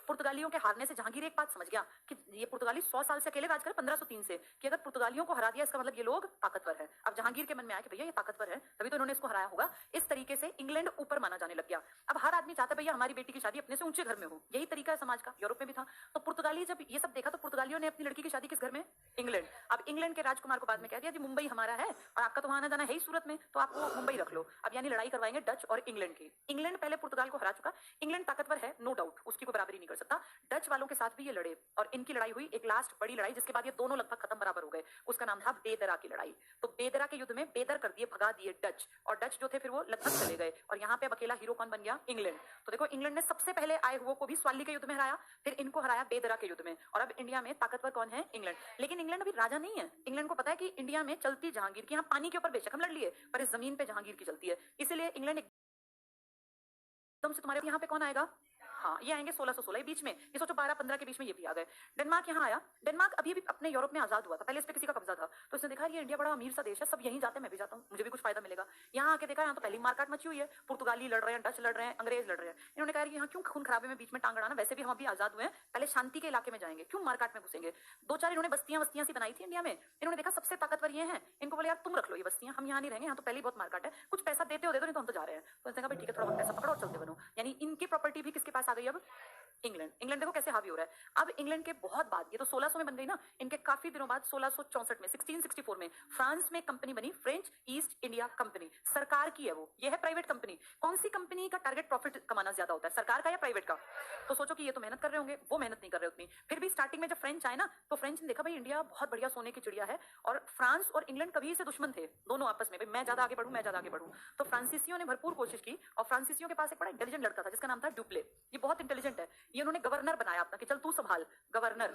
पुर्तगालियों के हारने से जहांगीर एक बात समझ गया कि ये पुर्तगाली 100 साल से अकेले राज कर 1503 से, कि अगर पुर्तगालियों को हरा दिया इसका मतलब ये लोग ताकतवर है। अब जहांगीर के मन में आया कि भैया ये ताकतवर है तभी तो इन्होंने इसको हराया होगा। इस तरीके से इंग्लैंड ऊपर माना जाने लग गया। अब हर आदमी चाहता है भैया हमारी बेटी की शादी अपने से ऊंचे घर में हो, यही तरीका है समाज का, यूरोप में भी था। तो पुर्तगाली जब ये सब देखा तो पुर्तगालियों ने अपनी लड़की की शादी किस घर में, इंग्लैंड। अब इंग्लैंड के राजकुमार को बाद में कह दिया जी मुंबई हमारा है और आपका तो वहां आना जाना है ही सूरत में, तो आप वो मुंबई रख लो। अब यानी लड़ाई करवाएंगे डच और इंग्लैंड की। इंग्लैंड पहले पुर्तगाल को हरा चुका, इंग्लैंड ताकतवर है नो डाउट, उसकी कोई बराबरी नहीं कर सकता। डच वालों के साथ भी ये लड़े और इनकी लड़ाई हुई एक लास्ट बड़ी लड़ाई, जिसके बाद ये दोनों लगभग खत्म बराबर हो गए। उसका नाम था बेदरा की लड़ाई। तो बेदरा के युद्ध में बेदर कर दिए, भगा दिए डच, और डच जो थे फिर वो लगभग चले गए। और यहाँ पे अब अकेला हीरो कौन बन गया, इंग्लैंड। तो देखो इंग्लैंड ने सबसे पहले आए हुए को भी स्वाली के युद्ध में हराया, फिर इनको हराया बेदरा के युद्ध में, और अब इंडिया में ताकतवर कौन है, इंग्लैंड। लेकिन इंग्लैंड अभी राजा नहीं है। इंग्लैंड को पता है कि इंडिया में चलती जहांगीर की, यहाँ पानी के ऊपर बेशक हम लड़ लिए पर इस जमीन पे जहांगीर की चलती है, इसीलिए इंग्लैंड एकदम से तुम्हारे यहाँ पे कौन आएगा, हाँ ये आएंगे 1616 बीच में, ये सोचो 12-15 के बीच में ये भी आ गए। डेनमार्क यहाँ आया। डेनमार्क अभी भी अपने यूरोप में आजाद हुआ था, पहले इस पे किसी का कब्जा था, तो इसने देखा ये इंडिया बड़ा अमीर सा देश है, सब यहीं जाते हैं मैं भी जाता हूँ, मुझे भी कुछ फायदा मिलेगा। यहाँ आके देखा यहाँ तो पहली मारकाट मची हुई है, पुर्तगाली लड़ रहे हैं, डच लड़ रहे हैं, अंग्रेज लड़ रहे हैं। इन्होंने कहा यहाँ क्यों खून खराबे में बीच में टांग अड़ाना, वैसे भी हम अभी आजाद हुए हैं, पहले शांति के इलाके में जाएंगे, क्यों मारकाट में घुसेंगे। 2-4 इन्होंने बस्तियां सी बनाई थी इंडिया में। इन्होंने देखा सबसे ताकतवर ये हैं, इनको बोले यार तुम रख लो ये बस्तियां, हम यहाँ नहीं रहेंगे, यहाँ तो पहले बहुत मारकाट है, कुछ पैसा देते हो दे दो, नहीं तो हम तो जा रहे हैं। तो इन्होंने कहा भाई ठीक है थोड़ा बहुत पैसा पकड़ो और चलते बनो। यानी इनकी प्रॉपर्टी भी किसके पास आ गई अब, इंग्लैंड। इंग्लैंड देखो कैसे हावी हो रहा है। अब इंग्लैंड के बहुत बाद, ये तो 1600 में बन गई ना, इनके काफी दिनों बाद 1664 में 1664 में फ्रांस में कंपनी बनी, फ्रेंच ईस्ट इंडिया कंपनी, सरकार की है वो, ये है प्राइवेट कंपनी। कौन सी कंपनी का टारगेट प्रॉफिट कमाना ज्यादा होता है, सरकार का या प्राइवेट का। तो सोचो कि ये तो मेहनत कर रहे होंगे, वो मेहनत नहीं कर रहे उतनी। फिर भी स्टार्टिंग में जब फ्रेंच आए ना, तो फ्रेंच ने देखा भाई इंडिया बहुत बढ़िया सोने की चिड़िया है, और फ्रांस और इंग्लैंड कभी से दुश्मन थे दोनों आपस में, मैं ज्यादा आगे बढ़ूं मैं ज्यादा आगे बढ़ूं। तो फ्रांसीसियों ने भरपूर कोशिश की, और फ्रांसीसियों के पास एक बड़ा इंटेलिजेंट लड़का था जिसका नाम था डुप्ले। ये बहुत इंटेलिजेंट है, ये उन्होंने गवर्नर बनाया अपना कि चल तू संभाल, गवर्नर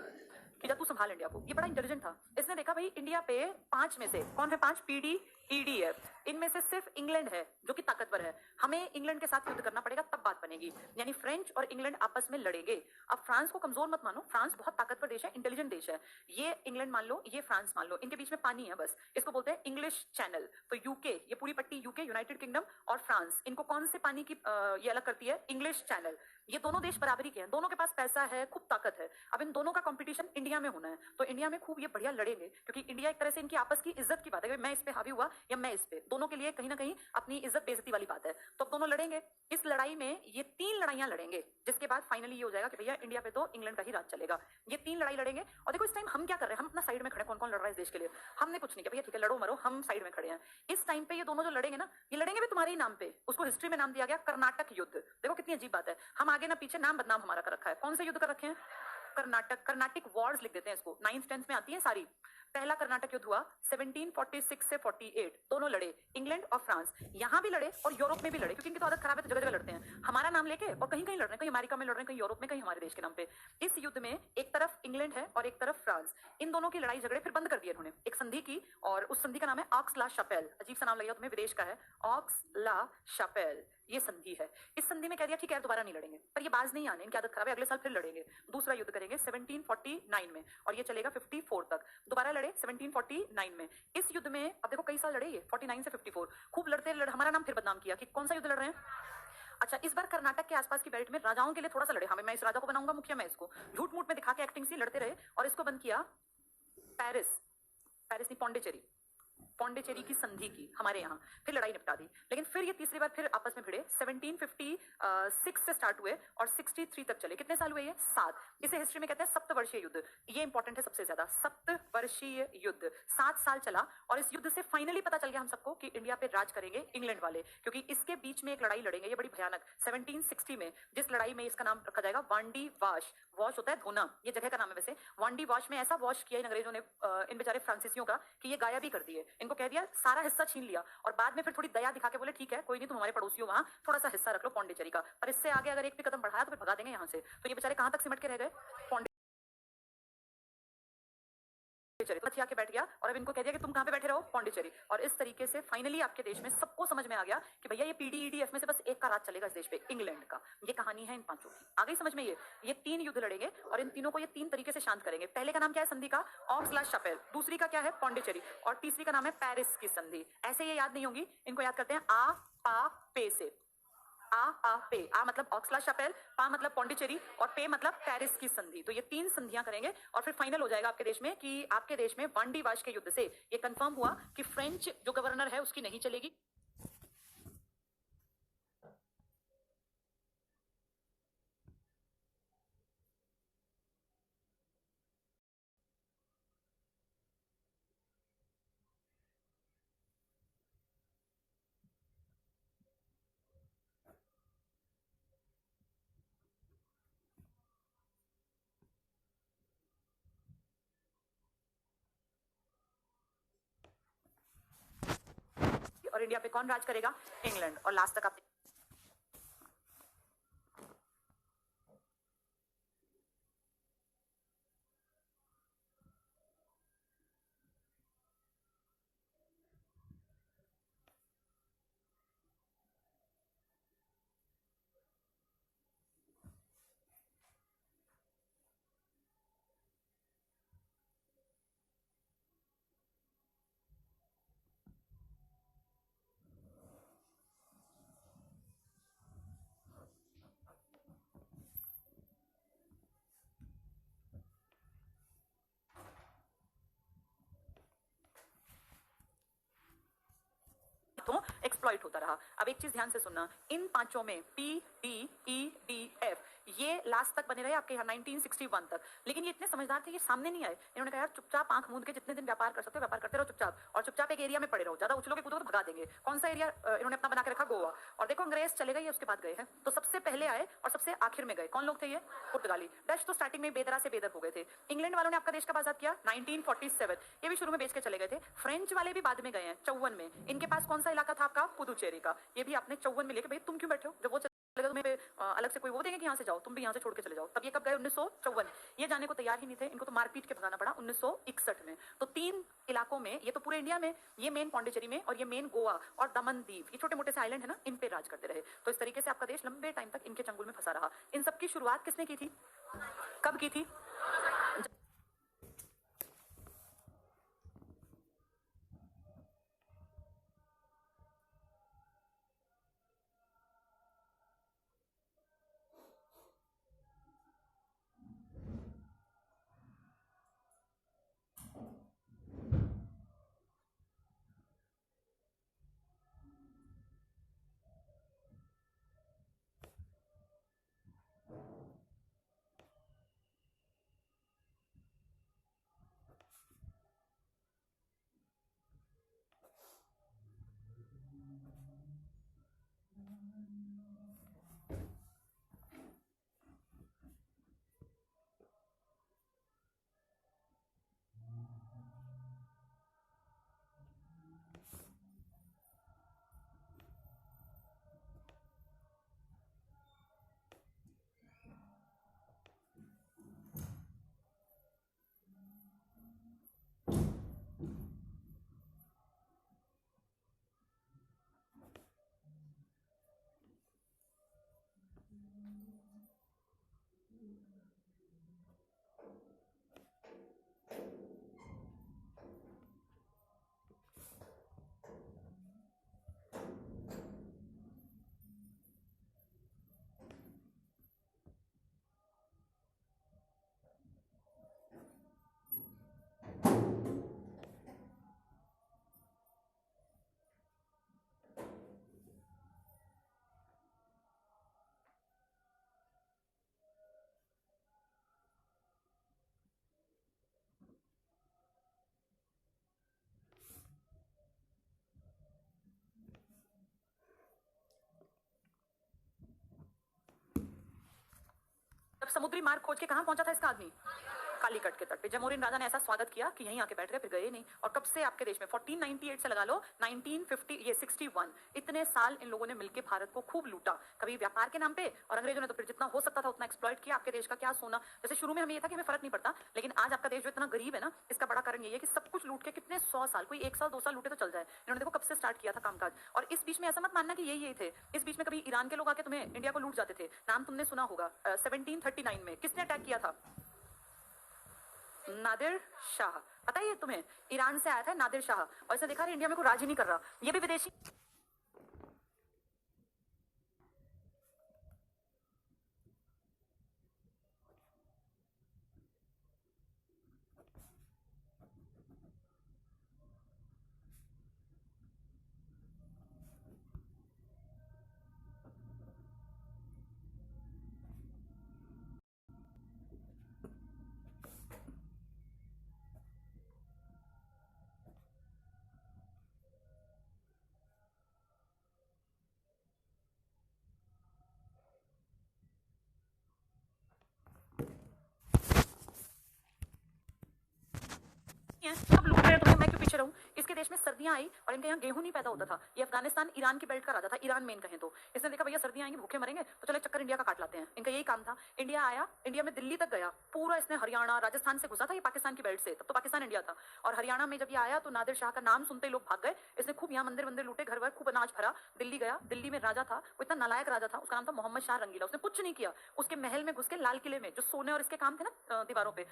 कि जब तू संभाल इंडिया को। ये बड़ा इंटेलिजेंट था, इसने देखा भाई इंडिया पे 5 में से कौन है, 5 पीडी ईडीएफ, इनमें से सिर्फ इंग्लैंड है जो कि ताकतवर है, हमें इंग्लैंड के साथ युद्ध करना पड़ेगा तब बात बनेगी। यानी फ्रेंच और इंग्लैंड आपस में लड़ेंगे। अब फ्रांस को कमजोर मत मानो, फ्रांस बहुत ताकतवर देश है, इंटेलिजेंट देश है। ये इंग्लैंड मान लो, ये फ्रांस मान लो, इनके बीच में पानी है बस, इसको बोलते हैं इंग्लिश चैनल। तो यूके, ये पूरी पट्टी यूके, यूनाइटेड किंगडम और फ्रांस, इनको कौन से पानी की ये अलग करती है, इंग्लिश चैनल। ये दोनों देश बराबरी के हैं, दोनों के पास पैसा है, खूब ताकत है। अब इन दोनों का कंपटीशन इंडिया में होना है, तो इंडिया में खूब ये बढ़िया लड़ेंगे, क्योंकि इंडिया एक तरह से इनकी आपस की इज्जत की बात है कि मैं इस पे हावी हुआ या मैं इस पे, दोनों के लिए कहीं ना कहीं अपनी इज्जत बेइज्जती वाली बात है। तो अब दोनों लड़ेंगे। इस लड़ाई में ये 3 लड़ाइयां लड़ेंगे, जिसके बाद फाइनली ये हो जाएगा कि भैया इंडिया पे तो इंग्लैंड का ही राज चलेगा। ये 3 लड़ाई लड़ेंगे। और देखो इस टाइम हम क्या कर रहे हैं, हम अपना साइड में खड़े, कौन कौन लड़ रहा है इस देश के लिए, हमने कुछ नहीं किया, भैया ठीक है लड़ो मरो, हम साइड में खड़े हैं। इस टाइम पे ये दोनों जो लड़ेंगे ना, ये लड़ेंगे भी तुम्हारे ही नाम पे। उसको हिस्ट्री में नाम दिया गया कर्नाटक युद्ध। देखो कितनी अजीब बात है, हम आगे ना पीछे नाम बदनाम हमारा कर रखा है। कौन से युद्ध कर रखे हैं, कर्नाटक, कर्नाटिक वॉर्स लिख देते हैं इसको, 9th 10th में आती है सारी। पहला कर्नाटक युद्ध हुआ 1746 से 48, दोनों लड़े, इंग्लैंड और फ्रांस। यहां भी लड़े और यूरोप में भी लड़े, क्योंकि इनकी तो आदत खराब है, तो जगह जगह लड़ते हैं, हमारा नाम लेके, और कहीं कहीं लड़ रहे हैं, कहीं अमेरिका में लड़ रहे हैं, कहीं यूरोप में, कहीं हमारे देश के नाम पे। इस युद्ध में एक तरफ इंग्लैंड है और एक तरफ फ्रांस, इन दोनों की लड़ाई झगड़े फिर बंद कर दिए इन्होंने, एक संधि की, और उस संधि का नाम है ऑक्स ला शापेल। अजीब सा नाम लगेगा तुम्हें, विदेश का है, ऑक्स ला शापेल, ये संधि है। इस संधि में कह दिया ठीक है दोबारा नहीं लड़ेंगे, पर ये बाज नहीं आने, इनकी आदत खराब है, अगले साल फिर लड़ेंगे। दूसरा युद्ध करेंगे 1749 में, और ये चलेगा 54 तक। दोबारा लड़े 1749 में। इस युद्ध में अब देखो कई साल लड़े ये, 49 से 54, खूब लड़ते हमारा नाम फिर बदनाम किया कि कौन सा युद्ध लड़ रहे हैं। अच्छा, इस बार कर्नाटक के आसपास की बेल्ट में राजाओं के लिए थोड़ा सा लड़े, हमें, मैं इस राजा को बनाऊंगा मुखिया, मैं इसको झूठ मूठ में दिखा के एक्टिंग से लड़ते रहे, और इसको बंद किया पेरिस, पेरिस नहीं पौंडीचेरी, पौंडीचेरी की संधि की हमारे यहाँ, फिर लड़ाई निपटा दी। लेकिन फिर ये तीसरी बार फिर आपस में भिड़े, 1756 से स्टार्ट हुए और 63 तक चले। कितने साल हुए ये, 7। इसे हिस्ट्री में कहते हैं सप्तवर्षीय युद्ध, ये इंपॉर्टेंट है सबसे ज्यादा, सप्तवर्षीय युद्ध 7 साल चला। और इस युद्ध से फाइनली पता चल गया हम सबको कि इंडिया पे राज करेंगे इंग्लैंड वाले, क्योंकि इसके बीच में एक लड़ाई लड़ेंगे, ये बड़ी भयानक, 1760 में, जिस लड़ाई में इसका नाम रखा जाएगा वांडी वाश। वॉश होता है धोना, ये जगह का नाम है वैसे। वांडी वाश में ऐसा वॉश किया इन अंग्रेजों ने इन बेचारे फ्रांसीसियों का कि ये गायब ही कर दिए, इनको कह दिया सारा हिस्सा छीन लिया, और बाद में फिर थोड़ी दया दिखा के बोले ठीक है कोई नहीं, तुम हमारे पड़ोसी हो, वहां थोड़ा सा हिस्सा रख लो पौंडीचेरी का, पर इससे आगे अगर एक भी कदम बढ़ाया तो फिर भगा देंगे यहाँ से। तो ये बेचारे कहां तक सिमट के रह गए, पौंडीचेरी के बैठ गया, और अब इनको कह दिया कि तुम कहां पे बैठे रहो, पौंडीचेरी। और इस तरीके से फाइनली आपके देश में सबको समझ में आ गया कि भैया ये पीडीईडीएफ में से बस एक का राज चलेगा इस देश पे, इंग्लैंड का। ये कहानी है इन 5 की, आ गई समझ में। ये 3 युद्ध लड़ेंगे, और इन तीनों को ये 3 तरीके से शांत करेंगे। पहले का नाम क्या है संधि का, ऑक्स ला शापेल, दूसरी का क्या है, पौंडीचेरी, और तीसरी का नाम है पेरिस की संधि। ऐसे ये याद नहीं होंगी, इनको याद करते हैं आ पा पे से, आ पे। आ मतलब ऑक्सला शापेल, पा मतलब पौंडीचेरी और पे मतलब पेरिस की संधि। तो ये 3 संधियां करेंगे और फिर फाइनल हो जाएगा आपके देश में कि आपके देश में वांडी वाश के युद्ध से ये कंफर्म हुआ कि फ्रेंच जो गवर्नर है उसकी नहीं चलेगी। और इंडिया पे कौन राज करेगा? इंग्लैंड। और लास्ट तक आप तो एक्सप्लॉइट होता रहा। अब एक चीज ध्यान से सुनना, इन पांचों में P D E D F ये लास्ट तक बने रहे आपके यहाँ 1961 तक। लेकिन ये इतने समझदार थे, ये सामने नहीं आए। इन्होंने कहा यार चुपचाप आंख मूंद के जितने दिन व्यापार कर सकते हो व्यापार करते रहो चुपचाप, और चुपचाप एक एरिया में पड़े रहो। ज्यादा उछलोगे कूदोगे तो भगा देंगे। कौन सा एरिया इन्होंने अपना बना के रखा? गोवा। और देखो अंग्रेज चले गए, उसके बाद गए हैं। तो सबसे पहले आए और सबसे आखिर में गए कौन लोग थे? ये पुर्तगाली। डच तो स्टार्टिंग में बेदरा से बेदर हो गए थे। इंग्लैंड वालों ने आपका देश कब आजाद किया? 1947। ये भी शुरू में बेच के चले गए थे। फ्रेंच वाले भी बाद में गए हैं 54 में। इनके पास कौन सा इलाका था आपका? पुदुचेरी का। ये भी आपने 54 में लेके, भाई तुम क्यों बैठे हो? जब वो चलेगा तुम्हें अलग से कोई वो देंगे कि यहाँ से जाओ, तुम भी यहाँ से छोड़ के चले जाओ। तब ये कब गए? 1954। ये जाने को तैयार ही नहीं थे, इनको तो मारपीट के भगाना पड़ा 1961 में। तो 3 इलाकों में, ये तो पूरे इंडिया में, ये मेन पौंडीचेरी में और ये मेन गोवा और दमन दीव, ये छोटे मोटे से आइलैंड है ना, इन पे राज करते रहे। तो इस तरीके से आपका देश लंबे टाइम तक इनके चंगुल में फंसा रहा। इन सबकी शुरुआत किसने की थी? कब की थी? जब समुद्री मार्ग खोज के कहां पहुंचा था इसका आदमी? कालीकट के तट पे। जमोरिन राजा ने ऐसा स्वागत किया कि यहीं आके बैठ गए, फिर गए नहीं। और कब से आपके देश में 1498 से लगा लो 1950, ये 61, इतने साल इन लोगों ने मिलकर भारत को खूब लूटा, कभी व्यापार के नाम पे, और अंग्रेजों ने तो फिर जितना हो सकता था उतना एक्सप्लॉइट किया। आपके देश का क्या सोना, जैसे शुरू में हमें ये था कि हमें फर्क नहीं पड़ता, लेकिन आज आपका देश जो इतना गरीब है ना, इसका बड़ा कारण ये है कि सब कुछ लूट के कितने 100 साल, कोई 1 साल 2 साल लूटे तो चल जाए। इन्होंने देखो कब से स्टार्ट किया था कामकाज। और इस बीच में ऐसा मत मानना कि यही थे। इस बीच में कभी ईरान के लोग आके तुम्हें इंडिया को लूट जाते थे। नाम तुमने सुना होगा 1739 में किसने अटैक किया था? नादिर शाह। पता है ये तुम्हें? ईरान से आया था नादिर शाह, और इसे देखा इंडिया में कोई राज ही नहीं कर रहा, ये भी विदेशी। हैं, सब लूट रहे हैं तुम्हें, मैं क्यों पीछे रहूं। इसके देश में सर्दियां आई और इनके यहाँ गेहूं नहीं पैदा होता था। ये अफगानिस्तान ईरान की बेल्ट का राजा था, ईरान मेन कहें तो। इसने देखा भैया सर्दियां आएंगी, भूखे मरेंगे, तो चलो एक चक्कर इंडिया का काट लाते हैं। इनका यही काम था। इंडिया आया, इंडिया में दिल्ली तक गया पूरा। इसने हरियाणा राजस्थान से घुसा था, ये पाकिस्तान की बेल्ट से, तब तो पाकिस्तान इंडिया था। और हरियाणा में जब ये आया तो नादिर शाह का नाम सुनते ही लोग भाग गए। इसने खूब यहाँ मंदिर मंदिर लूटे, घर वर खूब अनाज भरा। दिल्ली गया, दिल्ली में राजा था, वो इतना नालायक राजा था, उसका नाम था मोहम्मद शाह रंगीला। उसने कुछ नहीं किया, उसके महल में घुस के लाल किले में जो सोने और इसके काम थे ना दीवारों पे,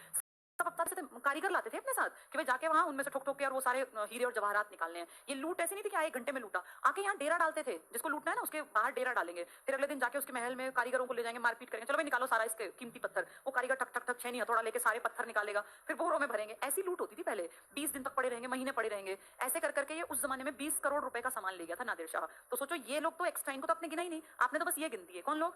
सब अपना से कारीगर लाते थे अपने साथ कि भाई जाके वहां उनमें से ठोक ठोक के और वो सारे हीरे और जवाहरात निकालने हैं। ये लूट ऐसी नहीं थी कि आए 1 घंटे में लूटा, आके यहाँ डेरा डालते थे। जिसको लूटना है ना उसके बाहर डेरा डालेंगे, फिर अगले दिन जाके उसके महल में कारीगरों को ले जाएंगे, मारपीट करेंगे, चलो भाई निकालो सारा इसके कीमती पत्थर। वो कारीगर ठक ठक ठक छेनी हथौड़ा लेके सारे पत्थर निकालेगा, फिर बोरों में भरेंगे। ऐसी लूट होती थी पहले। 20 दिन तक पड़े रहेंगे, महीने पड़े रहेंगे, ऐसे कर करके ये उस जमाने में 20 करोड़ रुपए का सामान ले गया था नादिर शाह। तो सोचो ये लोग तो एक्स्ट्रा, इनको तो आपने गिना ही नहीं, आपने तो बस ये गिनती है। कौन लोग?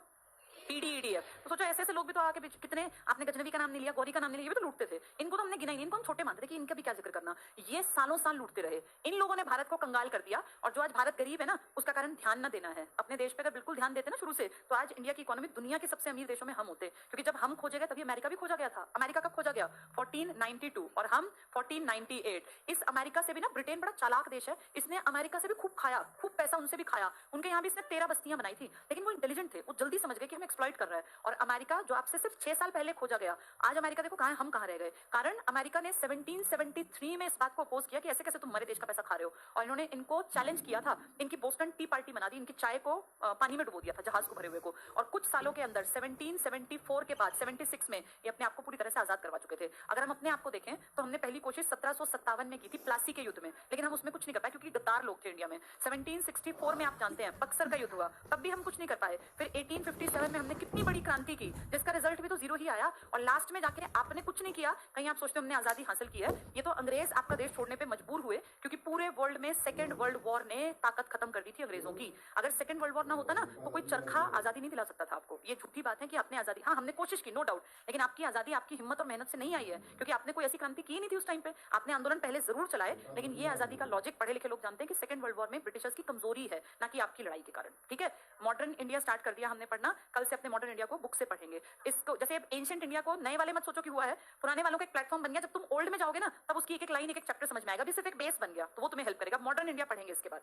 पीडीईडीएफ। तो सोचो ऐसे ऐसे लोग भी तो आके कितने, आपने गजनवी का नाम नहीं लिया, गौरी का नाम नहीं लिया, ये भी तो लूटते थे। इनको तो हमने गिना ही नहीं, इनको हम छोटे मानते थे कि इनका भी क्या जिक्र करना। ये सालों साल लूटते रहे। इन लोगों ने भारत को कंगाल कर दिया, और जो आज भारत गरीब है ना, उसका कारण ध्यान न देना है। अपने देश पे अगर बिल्कुल ध्यान देते ना शुरू से, तो आज इंडिया की इकोनॉमी दुनिया के सबसे अमीर देशों में हम होते। क्योंकि जब हम खोजे गए तभी अमेरिका भी खोजा गया था। अमेरिका कब खोजा गया? 1492 और हम 1498। इस अमेरिका से भी ना, ब्रिटेन बड़ा चालाक देश है, इसने अमेरिका से भी खूब खाया, खूब पैसा उनसे भी खाया। उनके यहाँ भी इसने 13 बस्तियां बनाई थी, लेकिन वो इंटेलिजेंट थे, वो जल्दी समझ गए कि हमें एक्सप्लॉइट कर रहा है। और अमेरिका जो आपसे सिर्फ 6 साल पहले खोजा गया, आज अमेरिका देखो कहां है, हम कहां रह गए। कारण अमेरिका ने 1773 में इस बात को अपोज किया कि ऐसे कैसे तुम हमारे देश का पैसा खा रहे हो। और इन्होंने इनको चैलेंज किया था। इनकी बोस्टन टी पार्टी बना दी, इनकी चाय को पानी में डुबो दिया था, जहाज को भरे हुए को। और कुछ सालों के अंदर 1774 के बाद 76 में ये अपने आप को पूरी तरह से आजाद करवा चुके थे। अगर हम अपने आप को देखें तो हमने पहली कोशिश 1757 में की थी, प्लासी के युद्ध में, लेकिन हम उसमें कुछ नहीं कर पाए क्योंकि गद्दार लोग थे इंडिया में। 1764 में आप जानते हैं बक्सर का युद्ध हुआ, तब भी हम कुछ नहीं कर पाए। फिर 1857 में हमने कितनी बड़ी क्रांति की, जिसका रिजल्ट भी तो जीरो ही आया। और लास्ट में जाके आपने कुछ नहीं किया। कहीं आप सोचते हो हमने आजादी हासिल की है? ये तो अंग्रेज आपका देश छोड़ने पे मजबूर हुए, क्योंकि पूरे वर्ल्ड में सेकंड वर्ल्ड वॉर ने ताकत खत्म कर दी थी अंग्रेजों की। अगर सेकंड वर्ल्ड वॉर ना होता ना, तो कोई चरखा आजादी नहीं दिला सकता था आपको। ये झूठी बात है कि आपने आजादी, हाँ हमने कोशिश की, नो डाउट, लेकिन आपकी आजादी आपकी हिम्मत और मेहनत से नहीं आई है, क्योंकि आपने कोई ऐसी क्रांति की नहीं थी उस टाइम पे। आपने आंदोलन पहले जरूर चलाए, लेकिन ये आजादी का लॉजिक पढ़े लिखे लोग जानते हैं कि सेकंड वर्ल्ड वॉर में ब्रिटिशर्स की कमजोरी है, ना कि आपकी लड़ाई के कारण। ठीक है, मॉडर्न इंडिया स्टार्ट कर दिया हमने पढ़ना, कल से अपने मॉडर्न इंडिया को बुक से पढ़ेंगे। इसको जैसे एंशिएंट इंडिया को नए वाले मत सोचो कि हुआ है, पुराने वालों का एक प्लेटफॉर्म बन गया। जब तुम ओल्ड में जाओगे ना, तब उसकी एक एक लाइन, एक एक चैप्टर समझ में आएगा, भी सिर्फ एक बेस बन गया, तो वो तुम्हें हेल्प करेगा। मॉडर्न इंडिया पढ़ेंगे इसके बाद।